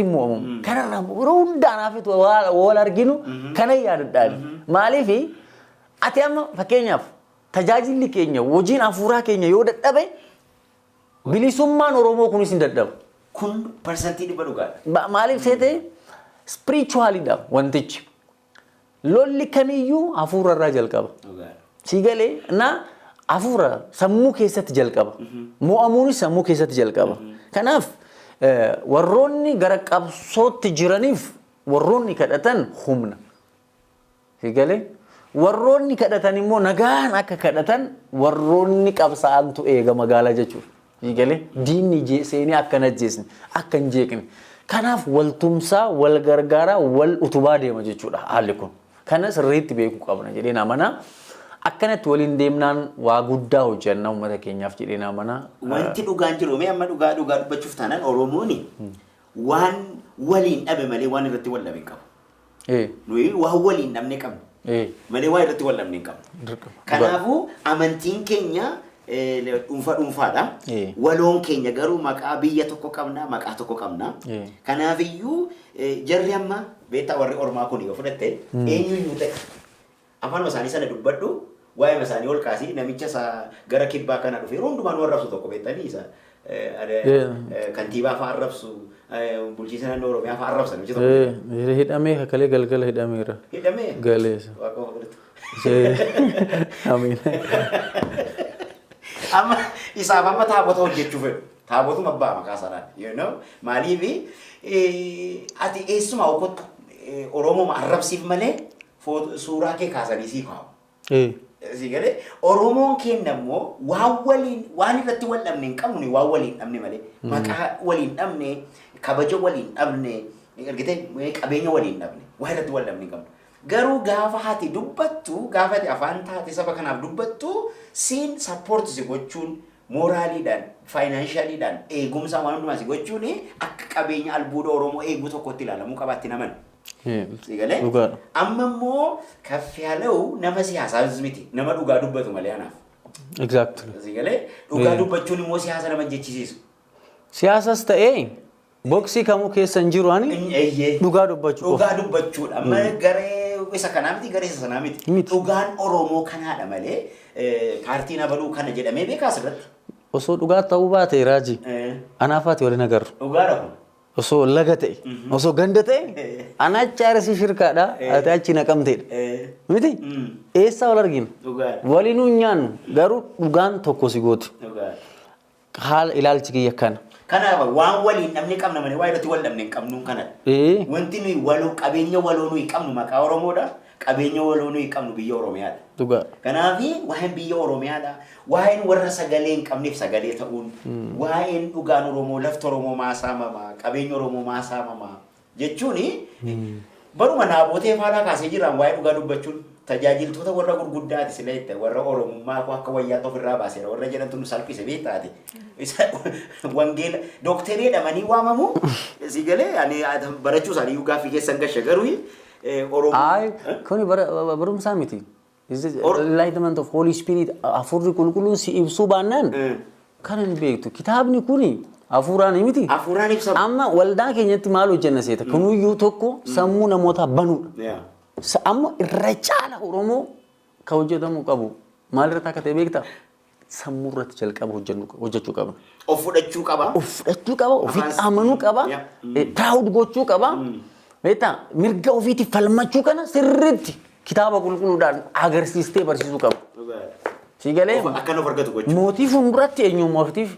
mo'amu. Kanarraa yeroo hundaanaaf wal arginu kana yaadadhaan. Maaliif ati amma fakkeenyaaf tajaajilli keenya hojiin hafuuraa keenya yoo dadhabe bilisummaan Oromoo kunis hin dadhabu. Kun parsantii dhibba dhugaadha. Maaliif seete spiritualidha wantichi. Lolli kamiyyuu hafuura irraa jalqaba. Siigalee na hafuura sammuu keessatti jalqaba. Mo'amuunis sammuu keessatti jalqaba. Kanaaf warroonni gara qabsootti jiraniif warroonni kadhatan humna. Siigalee warroonni kadhatan immoo nagaan akka kadhatan warroonni qabsaa'antu eega magaalaa jechuudha. Siigalee diinni seenii akka najjeesne akka hin jeeqne. Kanaaf waltumsaa wal gargaaraa wal utubaa deema jechuudha haalli kun. Kana sirriitti beekuu qabna jedhee namana. Akkanatti waliin deemnaan waa guddaa hojjenna uummata keenyaaf jedhee namana. Wanti dhugaan jiru mee amma dhugaa dubbachuuf taanaan Oromooni waan waliin dhabe malee waan irratti wal dhabe hin qabu. Nuyi waan waliin dhabne qabna malee waan irratti wal dhabne hin qabnu. Kanaafuu amantiin keenya dhuunfaadha. Waloon keenya garuu maqaa biyya tokko qabna maqaa tokko qabna. Kanaafiyyuu jarri amma beektaa warri Oromaa kun yoo fudhatte eenyuyyuu ta'e afaan isaanii sana dubbadhu waa'ee isaanii ol kaasii namicha isaa gara kibbaa kana dhufe hundumaan warrabsu tokko beektanii isa kantiibaa fa'aa arrabsu bulchiinsa naannoo Oromiyaa fa'aa arrabsan namicha tokko. Hidhamee hakalee galgala hidhameera. Hidhamee? Galeessa. Amiin. Amma isaaf amma taabota hojjechuu fedhu. Taabotuma abbaa maqaa sanaan. Maaliif ati eessuma okkottu Oromoo arrabsiif malee suuraa kee kaasanii sii kaa'u. Siigalee Oromoon keenya immoo waan irratti wal dhabne hin qabnu waan waliin dhabne malee maqaa waliin dhabne kabaja waliin dhabne argitee qabeenya waliin dhabne waan irratti wal dhabne hin qabnu. Garuu gaafa ati dubbattu gaafa ati afaan taate saba kanaaf dubbattu siin sappoorti si gochuun moraaliidhaan faayinaanshaaliidhaan eegumsa waan hundumaa si gochuun akka qabeenya albuuda Oromoo eeguu tokkotti ilaalamuu qabaatti naman. Siigalee amma immoo kaffiyaalau nama siyaasaas miti nama dhugaa dubbatu malee anaaf. Exactly. Siigalee dhugaa dubbachuun immoo siyaasa nama jechisiisu. Siyaasas ta'ee boksii kamuu keessa hin jiru ani dhugaa dubbachuu. Dhugaa dubbachuu amma garee isa kanaa miti garee isa sanaa miti. Dhugaan Oromoo kanaadha malee paartiin abaluu kana jedhamee beekaa asirratti. Osoo dhugaa ta'uu baate Raajii anaafaati waliin agarru. Dhugaadha kun. Osoo laga ta'e osoo ganda ta'e ana achi shirkaadha ati achi naqamteedha. Miti eessaa wal argina waliin nyaannu garuu dhugaan tokko si gooti. Haala ilaalchi kiyya kana. Kanaaf waan waliin dhabne qabna malee waa irratti wal dhabne hin qabnu kana. Wanti nuyi qabeenya waloo nuyi qabnu maqaa Oromoodha. Qabeenya waloo nuyi qabnu biyya Oromiyaadha. Dhugaa. Kanaaf waa'een biyya Oromiyaadha. Waa'een warra sagalee hin qabneef sagalee ta'uun. Waa'een dhugaan Oromoo lafti Oromoo maasaamamaa qabeenya Oromoo maasaamamaa jechuun baruma naabotee faana kaasee jiran waa'ee dhugaa dubbachuun tajaajiltoota warra gurguddaati silee ta'e warra Oromummaa akka wayyaatti ofirraa baaseera warra jedhantu nu salphise beektaati. Wangeela dookterii jedhamanii waamamu siigalee barachuu isaanii gaaffii keessan gasha garuu Oromoo. Kuni barumsaa miti. Enlightenment of Holy Spirit afurri qulqulluun si ibsuu baannaan kan hin beektu kitaabni kuni hafuuraan miti. Hafuuraan ibsa. Amma waldaa keenyatti maal hojjenna seeta kunuyyuu tokko sammuu namootaa banuudha. Amma irra caala Oromoo ka hojjetamuu qabu maalirratti akka ta'e beektaa? Sammuu irratti jalqaba hojjechuu qaba. Of fudhachuu qaba. Of fudhachuu qaba. Ofitti amanuu qaba. Taa'uu gochuu qaba. Beektaa mirga ofiitti falmachuu kana sirriitti kitaaba qulqulluudhaan agarsiistee barsiisuu qaba. Siigalee akkan of argatu gochuu. Mootii fuulduratti eenyummaa ofiitiif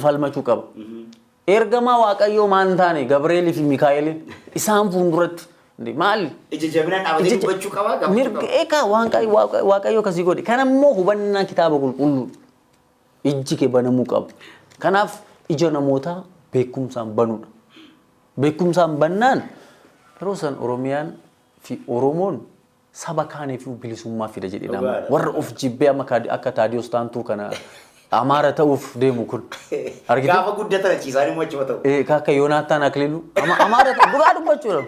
falmachuu qaba. Ergamaa Waaqayyoo maan taane Gabreelii fi Mikaa'eliin isaan fuulduratti Maali? Ija jabinaan dhaabbatee dubbachuu qabaa gaafachuu Mirga eegaa waaqayyo kasii godhe. Kana immoo hubannaa kitaaba qulqulluu ijji kee banamuu qaba. Kanaaf ija namootaa beekumsaan banuudha. Beekumsaan bannaan yeroo san Oromiyaan fi Oromoon saba kaaniif bilisummaa fida jedhee nama. Warra of jibbee akka Taadiyoos Taantuu kana Amaara ta'uuf deemu kun. Gaafa guddatan ciisaan immoo achuma ta'u. Akka Yoonaataan Akiliiluu Amaara dhugaa dubbachuudha.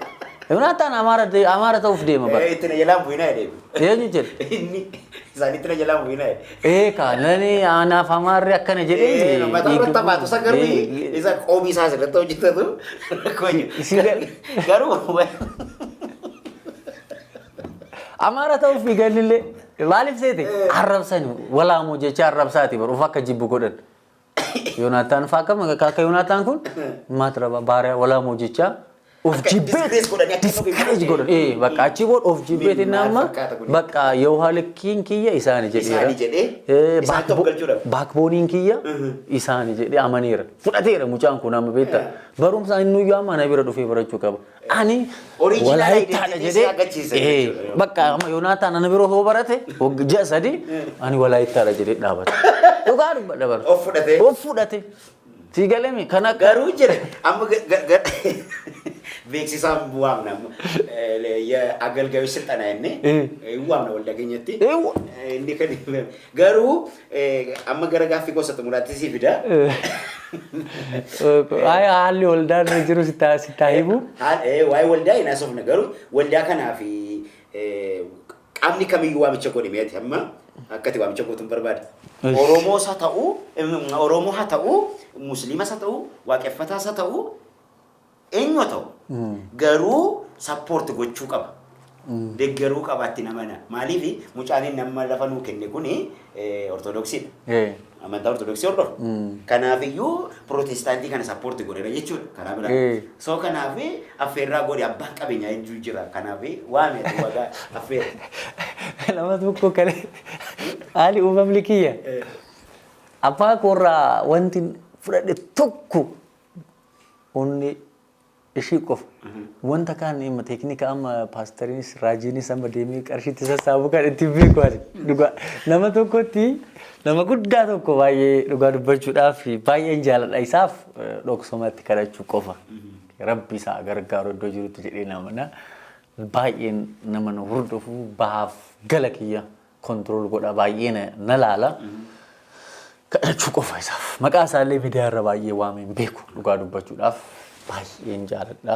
Yoonaataan Amaara ta'uuf deema bara. Itti na jalaan bu'inaa jedhee. Eenyu jedhe? Inni isaanitti na jalaan bu'inaa jedhe. Kaanani anaaf Amaarri akkana jedhee. Mataa irratti baatu sagarbii isa qoobii isaa asirratti hojjetatu. Garuu Amaara ta'uuf fiigalillee maaliif seete arrabsani walaamoo jecha arrabsaati baruuf akka jibbu godhan. Yoonaataan faa akkam akka Yoonaataan kun maatiraba baariyaa walaamoo jecha of jibbee discourage godhan. Bakka achi godh of jibbeeti nama bakka yoo haalakkiin kiyya isaani jedheera. Baakbooniin kiyya isaani jedhee amaneera. Fudhateera mucaan kun amma beektaa. Barumsa inni iyyuu amma na bira dhufee barachuu qaba. Ani walaayittaadha jedhee bakka amma Yoonaataan ana bira hoo barate ji'a sadii ani walaayittaadha jedhee dhaabate. Dhugaa dubbadha bara. Of fudhate. Tiigalemi kana garuu jedhe amma beeksisaan waamna agalgayu silxana inni waamna waldaa keenyatti inni kan garuu amma gara gaaffii gosa xumuraatti si fida. Haalli waldaan jiru sitaa himu. Waa'ee waldaa hin haasofne garuu waldaa kanaaf qaamni kamiyyuu waamicha godhe meeti amma akkati waamicha gootuun barbaada. Oromoos haa ta'u, Oromoo haa ta'u, Musliimas haa ta'u, Waaqeffataas haa ta'u, eenyu haa ta'u garuu sappoorti gochuu qaba. Deeggaruu qabaatti namana. Maaliif mucaan nama lafa nuu kenne kuni Ortodoksiidha. Amantaa Ortodoksii hordofu. Kanaafiyyuu Pirootestaantii kana sappoorti godheera jechuudha. Karaa biraa. So kanaaf affeerraa godhe abbaan qabeenyaa hedduu jira. Kanaaf waame wagaa affeera. Nama tokko kale haali uumamni kiyya. Abbaa koorraa wanti fudhadhe tokko onni ishii qofa. Wanta kaan imma teeknika amma paastariinis raajiinis amma deemee qarshiitti sassaabu kan itti beeku ani. Dhugaa nama tokkotti nama guddaa tokko baay'ee dhugaa dubbachuudhaaf baay'een jaaladha isaaf dhoksumatti kadhachuu qofa. Rabbi isaa gargaaru iddoo jirutti jedhee namana baay'een nama na hordofu bahaaf gala kiyya kontirool godha baay'ee na laala. Kadhachuu qofa isaaf. Maqaa isaallee miidiyaarra baay'ee waameen beeku dhugaa dubbachuudhaaf. Baay'een jaaladha.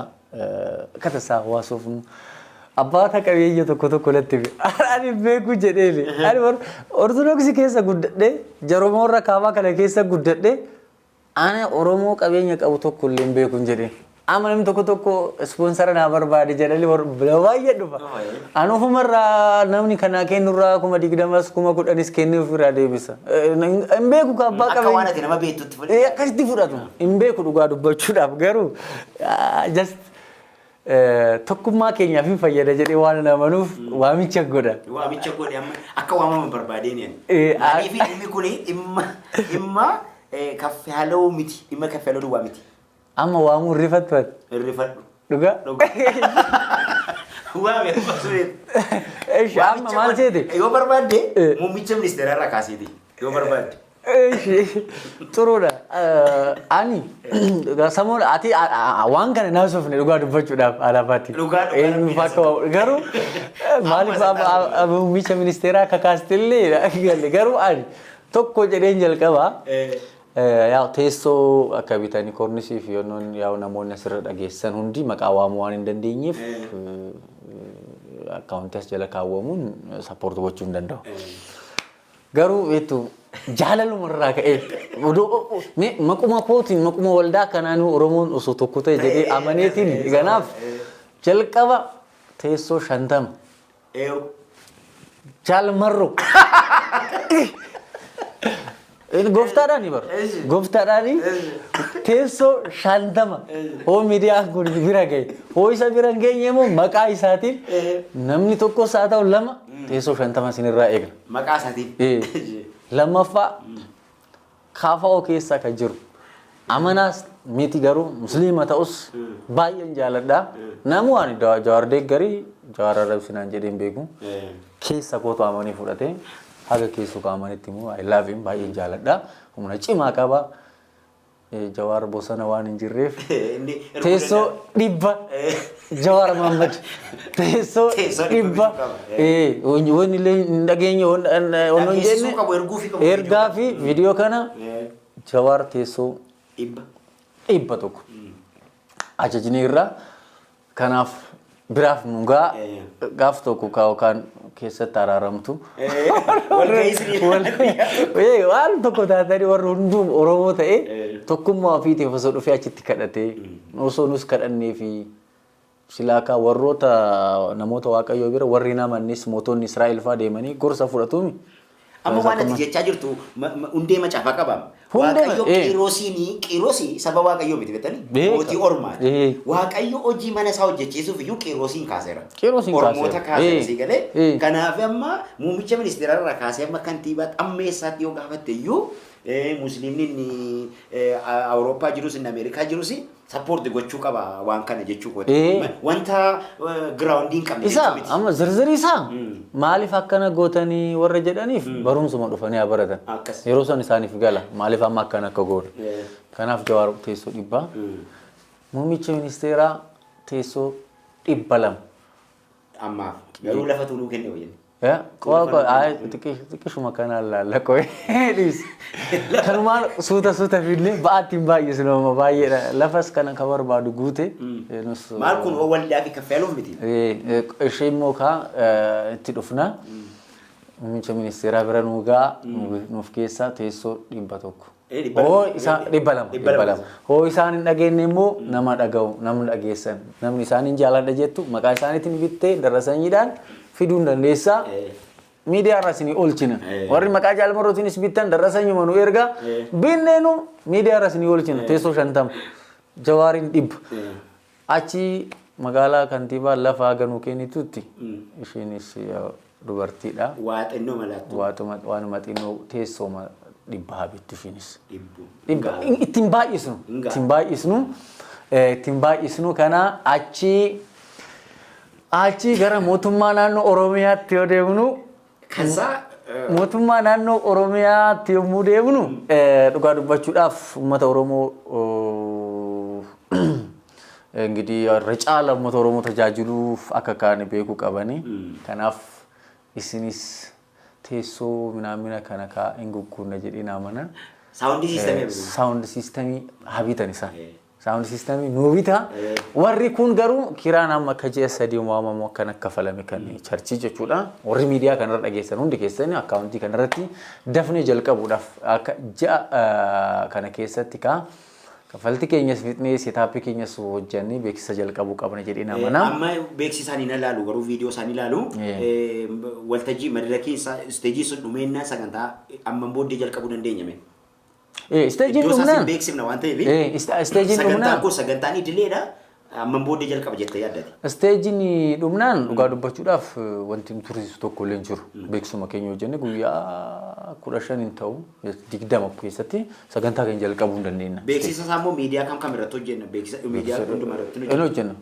Katasaa hawaasuuf abbaata qabeeyya tokko latti ani beeku jedhee ani Ortodoksii keessa guddadhee Jaromoorra kaabaa kana keessa guddadhee ani Oromoo qabeenya qabu tokko illee beeku jedhee amma namni tokko ispoonsara naa barbaade jedhanii baay'ee dhufa. Ani ofumarraa namni kana kennurraa 20,000 10,000 kennuuf irraa deebisa. Hin beeku ka abbaa qabeenya. Akka waan ati nama beektutti fudhatu. Akkasitti fudhatu. Hin beeku dhugaa dubbachuudhaaf garuu just tokkummaa keenyaaf hin fayyada jedhee waan amanuuf waamicha godha. Waamicha godhe amma akka waamaman barbaadeen yani. Maaliif dhimmi kun dhimma kaffaloo miti. Dhimma kaffaloo duwwaa miti. Amma waamuu irrifatu. Irrifadhu. Dhugaa? Waame basuuleen. Amma maal seete? Yoo barbaadde muummicha ministeera irraa kaaseeti. Yoo barbaadde. Turuudha. Ani samuun ati waan kana naasofne dhugaa dubbachuudhaaf alaabaatti. Garuu maaliif muummicha ministeeraa akka kaastillee garuu ani tokko jedheen jalqabaa. Yaa teessoo akka bitanii kornisii fi yoon yaa namoonni asirra dhageessan hundi maqaa waamuu waan hin dandeenyeef akkaawuntii as jala kaawwamuun sappoortii gochuu hin danda'u. Garuu beektu jaalaluma irraa ka'ee maquma kootiin maquma waldaa kanaan Oromoon osoo tokko ta'e jedhee amaneetiin kanaaf jalqaba teessoo 50. Jaalmarroo. Gooftaadhaan ni bara. Gooftaadhaan teessoo 50 hoo miidiyaan kun bira gahe. Hoo isa bira hin geenye immoo maqaa isaatiin namni tokkos haa ta'u lama teessoo 50 isinirraa eegna. Maqaa isaatiin. Lammaffaa kaafa'oo keessa kan jiru Amanas miti garuu musliima ta'us baay'een jaaladha. Namu ani Jawaar deeggarii Jawaar arrabsinaan jedheen beeku. Keessa kootu amanii fudhatee haga keessu qaamanitti immoo I love him baay'een jaaladha. Humna cimaa qaba. Jawaar bosona waan hin jirreef teessoo dhibba Jawaar Mohammad teessoo dhibba wanni illee hin dhageenye wannoon jenne ergaa fi viidiyoo kana Jawaar teessoo dhibba tokko ajajnee irraa kanaaf biraaf nugaa gaaf tokko kan keessatti araaramtu waan tokko taatanii warra hunduu Oromoo ta'e tokkummaa ofiitiif osoo dhufee achitti kadhatee osoo nus kadhannee fi silaakaa warroota namoota Waaqayyoo bira warri namannis mootonni Israa'el fa'aa deemanii gorsa fudhatumi. Amma waan ati jechaa jirtu hundee macaafa qabam. Waaqayyo qiroosii saba Waaqayyoo miti beektanii mootii ormaati. Waaqayyo hojii mana isaa hojjechiisuuf iyyuu qiroosiin kaaseera. Oromoota kaaseera si galee. Kanaaf amma muummicha ministeeraa irraa kaasee amma kantiibaa xammeessaatti yoo gaafatte iyyuu musliimni Awurooppaa jirus inni Ameerikaa jirus support gochuu qaba waan kana jechuu kooti. Wanta giraawundiin qabne jechuudha. Amma zirziri isaa maaliif akkana gootanii warra jedhaniif barumsuma dhufanii haa baratan. Yeroo san isaaniif gala maaliif amma akkana akka goone. Kanaaf Jawaar teessoo dhibbaa muummicha ministeeraa teessoo 200. Ammaaf garuu lafa tuuluu kenne wayyan. Ya, xiqqishuma kanaan laalla qoe dhiis. Kanumaan suuta fidnee ba'aattiin baay'isnu nama baay'eedha. Lafas kana ka barbaadu guute. Maal kun waldaa fi kaffeeluuf miti? Ishee immoo itti dhufna. Muummicha ministeeraa bira nuugaa nuuf keessaa teessoo 100. Oo isaan 200. Oo isaan hin dhageenye immoo nama dhaga'u namni dhageessan. Namni isaan hin jaaladha jettu maqaa isaaniitiin bittee darrasanyiidhaan fiduun dandeessaa miidiyaa irraa isinii oolchina. Warri maqaa jaalmarrootiinis bittan darrasanyuma nu ergaa binneenu miidiyaa irraa isinii oolchina teessoo 50 Jawaariin 100. Achi magaalaa kantiibaa lafa haganuu kennitutti isheenis dubartiidha. Waaxannoo malaattu. Waanuma xinnoo teessooma 100 bitti isheenis. Ittiin baay'isnu kana achi gara mootummaa naannoo Oromiyaatti yoo deemnu mootummaa naannoo Oromiyaatti yommuu deemnu dhugaa dubbachuudhaaf uummata Oromoo እንግዲህ ረጫላ uummata Oromoo tajaajiluuf akka kaan beekuu qabani. Kanaaf isinis teessoo minaamina kana ka ingugguuna jedhina amana. Sound system habitan isaa. Sound system nuubita warri kun garuu kiraan amma akka ji'a sadii uumamamoo akkan akka falame kan charchii jechuudha. Warri miidiyaa kanarra dhageessan hundi keessanii akkaawuntii kanarratti dafnee jalqabuudhaaf akka ji'a kana keessatti kaffaltii keenyas fixnee seetaappii keenyas hojjannee beeksisa jalqabuu qabna jedheen amana. Amma beeksisaan hin ilaalu garuu viidiyoo isaan ilaalu waltajjii madirakii isteejii sun dhumeenyaa sagantaa amma booddee jalqabuu dandeenyame. Stage dhumnaan beeksifna waan ta'eef stage dhumnaan sagantaan idileedha amma booddee jalqaba jettee yaaddati. Stage dhumnaan dhugaa dubbachuudhaaf wanti nu tursiisu tokko illee hin jiru. Beeksisuma keenya hojjenne guyyaa 15 hin ta'u 20 keessatti sagantaa keenya jalqabuu hin dandeenya. Beeksisa isaa immoo miidiyaa kam irratti hojjenna? Beeksisa miidiyaa hundumaa irratti hojjenna.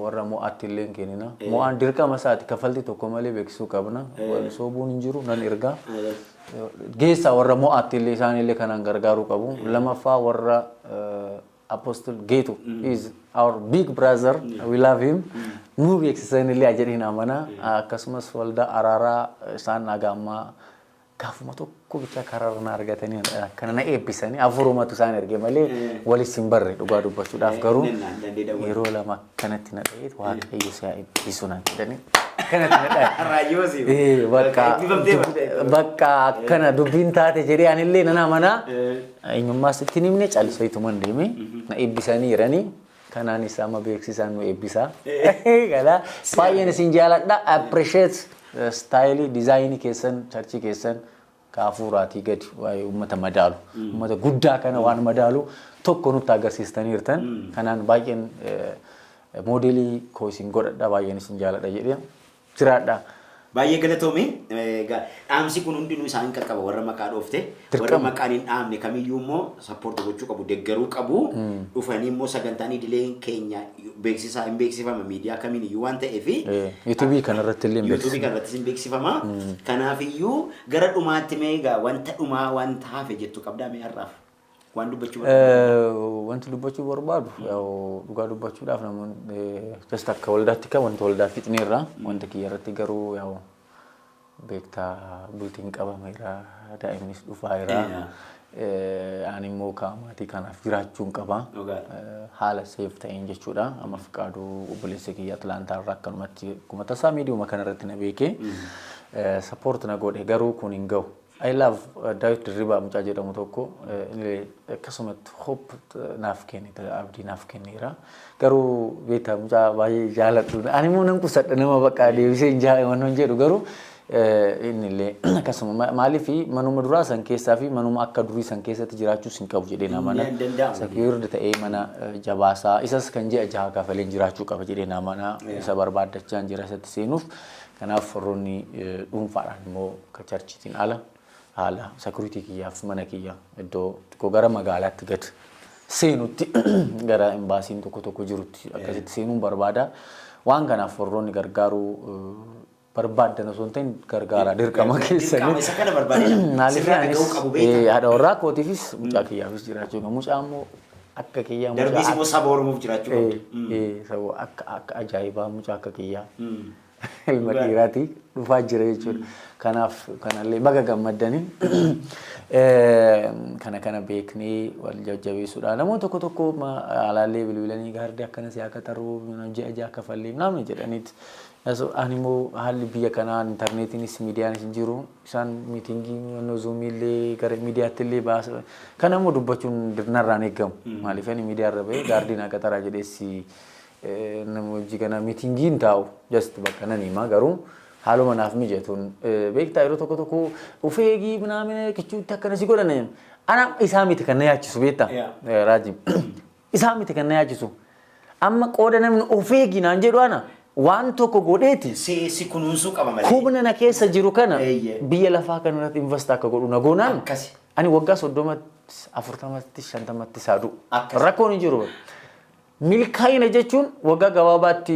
Warra mo'aatti illee hin kennina. Mo'aan dirqama isaati kaffaltii tokko malee beeksisuu qabna. Soobuun hin jiru nan ergaa. Geessa warra mo'aatti illee isaan illee kanaan gargaaruu qabu. Lamaffaa warra Apostle Geetu is our big brother. We love him. Nu beeksisan illee ajajin amana. Akkasumas waldaa araaraa isaan nagammaa gaafuma tokko bicha kararna argatanii kana na eebbisanii afurumatu isaan erge malee walis hin barre dhugaa dubbachuudhaaf garuu yeroo lama kanatti na dha'eet waaqayyo si'a eebbisu naan jedhanii kanatti na dha'e. Bakka akkana dubbiin taate jedhee anillee nan amana eenyummaas ittiin himne callisoituman deeme na eebbisanii jiranii. Kanaan isaa amma beeksisaan nu eebbisaa. Galaa baay'een isin jaaladha. Appreciate style design keessan charchi keessan kaafuuraatii gadi waa'ee uummata madaalu. Uummata guddaa kana waan madaalu tokko nutti agarsiistanii jirtan. Kanaan baay'een moodelii koo isin godhadha baay'een isin jaaladha jedheen jiraadha. Baay'ee galatoomii dhaamsi kun hundinuu isaan qaqqaba warra maqaa dhoofte warra maqaan hin dhaamne kamiyyuu immoo sappoortii gochuu qabu deeggaruu qabu dhufanii immoo sagantaan idileen keenya beeksisaa hin beeksifama miidiyaa kamiin iyyuu waan ta'eef YouTube kanarratti illee hin beeksifama kanaafiyyuu gara dhumaatti meegaa wanta dhumaa wanta hafe jettu qabdaa mee har'aaf waan dubbachuu wanti dubbachuu barbaadu dhugaa dubbachuudhaaf namoonni just akka waldaatti kan wanta waldaa fixneerra wanta kiyyarratti garuu beektaa bultiin qabameera daa'imnis dhufaaira ani immoo maatii kanaaf jiraachuun qaba haala seef ta'een jechuudha amma Fiqaaduu obboleessa kiyya Atlaantaa irraa akkanumatti kuma tasaa miidiyuma kanarratti na beekee support na godhe garuu kun hin ga'u I love Daawit Dirribaa mucaa jedhamu tokko akkasumatti hope naaf kennite abdii naaf kenneera garuu beektaa mucaa baay'ee jaaladhu ani immoo nan qusadha nama bakka deebisee waan jedhu garuu inni illee akkasuma maaliif manuma duraa san keessaa fi manuma akka durii san keessatti jiraachuus hin qabu jedhee namana secured ta'ee mana jabaasaa isas kan ji'a jaha kafalee jiraachuu qaba jedhee namana isa barbaadachaa jira isatti seenuuf kanaaf warroonni dhuunfaadhaan immoo ka charchitiin ala haala security kiyyaaf mana kiyya iddoo tokko gara magaalaatti gad seenutti gara embaasiin tokko jirutti akkasitti seenuun barbaada waan kanaaf warroonni gargaaruu barbaadan osoo hin ta'in gargaara dirqama keessanii isa kana barbaadina maaliif haadha warraa kootiifis mucaa kiyyaafis jiraachuu qabu mucaa immoo akka kiyyaa darbiis immoo saba Oromoof jiraachuu qabu akka ajaa'ibaa mucaa akka kiyyaa ilma dhiiraati dhufaa jira jechuudha kanaaf kanallee baga gammaddanii kana beeknee wal jajjabeessuudha namoota tokko alaallee bilbilanii gaardii akkana si akka taruu ji'a kafallee namni jedhaniiti ani immoo haalli biyya kanaa intarneetiinis miidiyaanis hin jiru isaan miitingii zuumiillee gara miidiyaatti illee baasa kana immoo dubbachuun narraan eeggamu maaliif ani miidiyaa irra bahee gaardiin akka taraa jedheessi nama hojii kana miitingiin taa'u just bakka nan himaa garuu haaluma naaf mijatuun beektaa yeroo tokko ufeegii naamina kichuutti akkana si godhan ana isaa miti kan na yaachisu beektaa raajib isaa miti kan na yaachisu amma qooda namni ufeegii naan jedhu ana waan tokko godheeti si kunuunsuu qaba malee humna na keessa jiru kana biyya lafaa kanarratti invest akka godhu na goonaan ani waggaa 30 40 50 saadu rakkoon hin jiru milkaa'ina jechuun waggaa gabaabaatti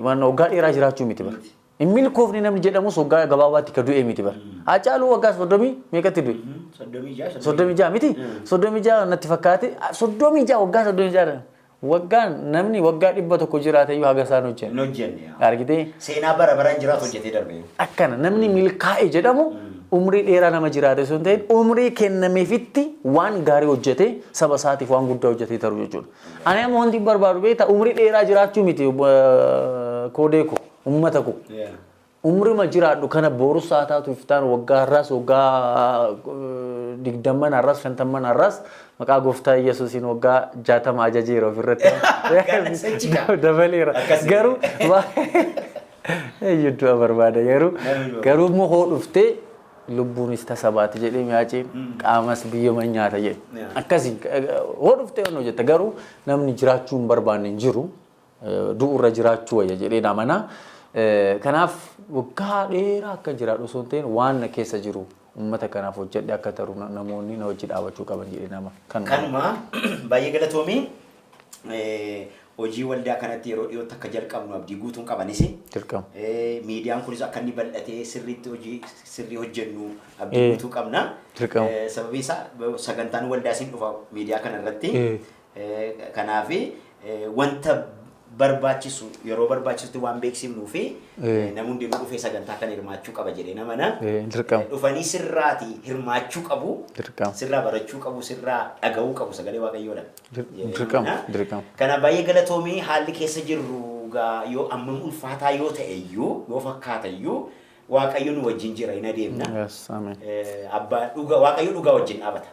waan waggaa dheeraa jiraachuu miti bara in milkoofni namni jedhamus waggaa gabaabaatti ka du'e miti bara Hacaaluu waggaa 30 meeqatti du'e 36 miti 36 natti fakkaate 36 waggaa 36 waggaan namni waggaa 100 jiraate yoo haga isaan hojjenne argitee seenaa bara baraan jiraatu hojjetee darbe akkana namni milkaa'e jedhamu umrii dheeraa nama jiraate sun ta'in umrii kennameefitti waan gaarii hojjete saba isaatiif waan guddaa hojjetee taru jechuudha. Ani amma wanti barbaadu beektaa umrii dheeraa jiraachuu miti koodeeko uummata ko. Umrii ma jiraadhu kana boorus haa taatu iftaan waggaa har'as waggaa 20 har'as 50 har'as maqaa gooftaa Yesuusiin waggaa 60 ajajeera ofirratti dabaleera garuu eeyyuu barbaada garuu immoo hoo dhuftee lubbuunis tasabaati jedhee mi'aaceen qaamas biyyuma nyaata jedhe akkasii hoo dhuftee waan hojjette garuu namni jiraachuu hin barbaanne hin jiru du'urra jiraachuu wayya jedhee namana kanaaf waggaa dheeraa akka jiraadhu osoo hin ta'in waan na keessa jiru uummata kanaaf hojjedhe akka taru namoonni na wajji dhaabachuu qaban jedhee nama kanuma baay'ee galatoomii hojii waldaa kanatti yeroo dhiyootti akka jalqabnu abdii guutuun qabanis dirqama miidiyaan kunis akka inni bal'atee sirriitti hojii sirrii hojjennu abdii guutuu qabna sababii isaa sagantaan waldaa isin dhufa miidiyaa kanarratti kanaaf wanta barbaachisu yeroo barbaachisutti waan beeksifnuu fi namoonni dhufee sagantaa kana hirmaachuu qaba jedhee namana dhufanii sirraati hirmaachuu qabu sirraa barachuu qabu sirraa dhaga'uu qabu sagalee waaqayyoodha kana baay'ee galatoomii haalli keessa jirru yoo amma ulfaataa yoo ta'e iyyuu yoo fakkaata iyyuu waaqayyo nu wajjin jira hin adeemna abbaa dhugaa waaqayyo dhugaa wajjin dhaabata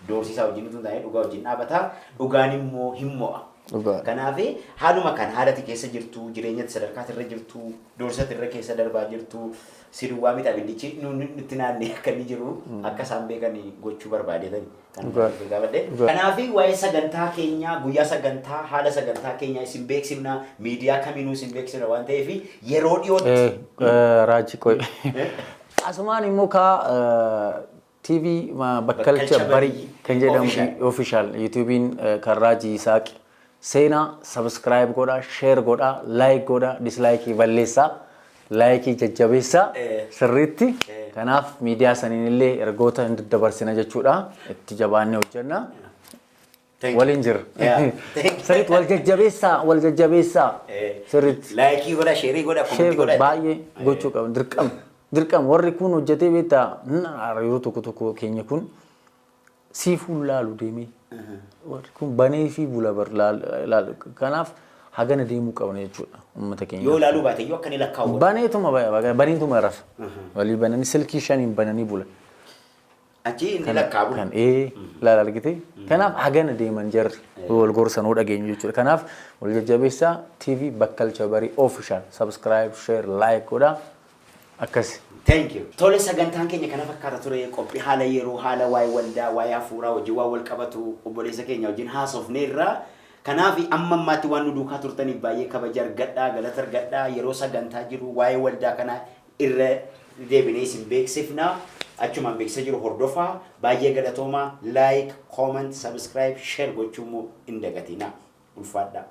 doorsisaa wajjin utuu ta'e dhugaa wajjin dhaabata dhugaan immoo hin mo'a Kanaaf haaluma kan haalati keessa jirtu jireenyatti sadarkaati irra jirtu doorsati irra keessa darbaa jirtu siduwaa miti abiddichi nutti naannee akka inni jiru akka isaan beekan gochuu barbaadeetani. Kanaaf waa'ee sagantaa keenyaa guyyaa sagantaa haala sagantaa keenyaa isin beeksifna miidiyaa kamiinuu isin beeksifna waan ta'eef yeroo dhiyootti. Raaji qoy. Asumaan immoo kaa TV bakkalcha barii kan jedhamu official YouTubein kan Raajii Isaaqi. Seenaa subscribe godhaa, share godhaa, like godhaa, dislike balleessaa, like jajjabeessaa sirriitti. Kanaaf miidiyaa saniin illee ergoota hin daddabarsina jechuudha. Itti jabaannee hojjenna. Waliin jirra. Sirriitti wal jajjabeessaa. Sirriitti. Like godhaa, share godhaa, comment godhaa. Baay'ee gochuu qabu. Dirqama warri kun hojjetee beektaa yeroo tokko keenya kun siifuu laalu deemee. Kun banee fi bula laal kanaaf hagana deemuu qabna jechuudha uummata keenya. Yoo laaluu baate yoo akka ni lakkaa'u. Baneetuma rafa. Walii bananii silkii shaniin bananii bula. Achi inni lakkaa'u. Kan laal argite. Kanaaf hagana deeman jarri wal gorsanuu dhageenyu jechuudha. Kanaaf wal jajjabeessaa TV Bakkalcha Barii official subscribe share like godhaa akkasi. Thank you. Tole sagantaan keenya kana fakkaata ture qophii haala yeroo haala waa'ee waldaa waa'ee hafuuraa wajjin waa wal qabatu obboleessa keenya wajjin haasofneerra. Kanaaf amma ammaatti waan nu duukaa turtaniif baay'ee kabaja argadhaa galata argadhaa yeroo sagantaa jiru waa'ee waldaa kana irra deebinee isin beeksifna. Achumaan beeksisa jiru hordofaa baay'ee galatoomaa like comment subscribe share gochuun hin dagatinaa ulfaadhaa.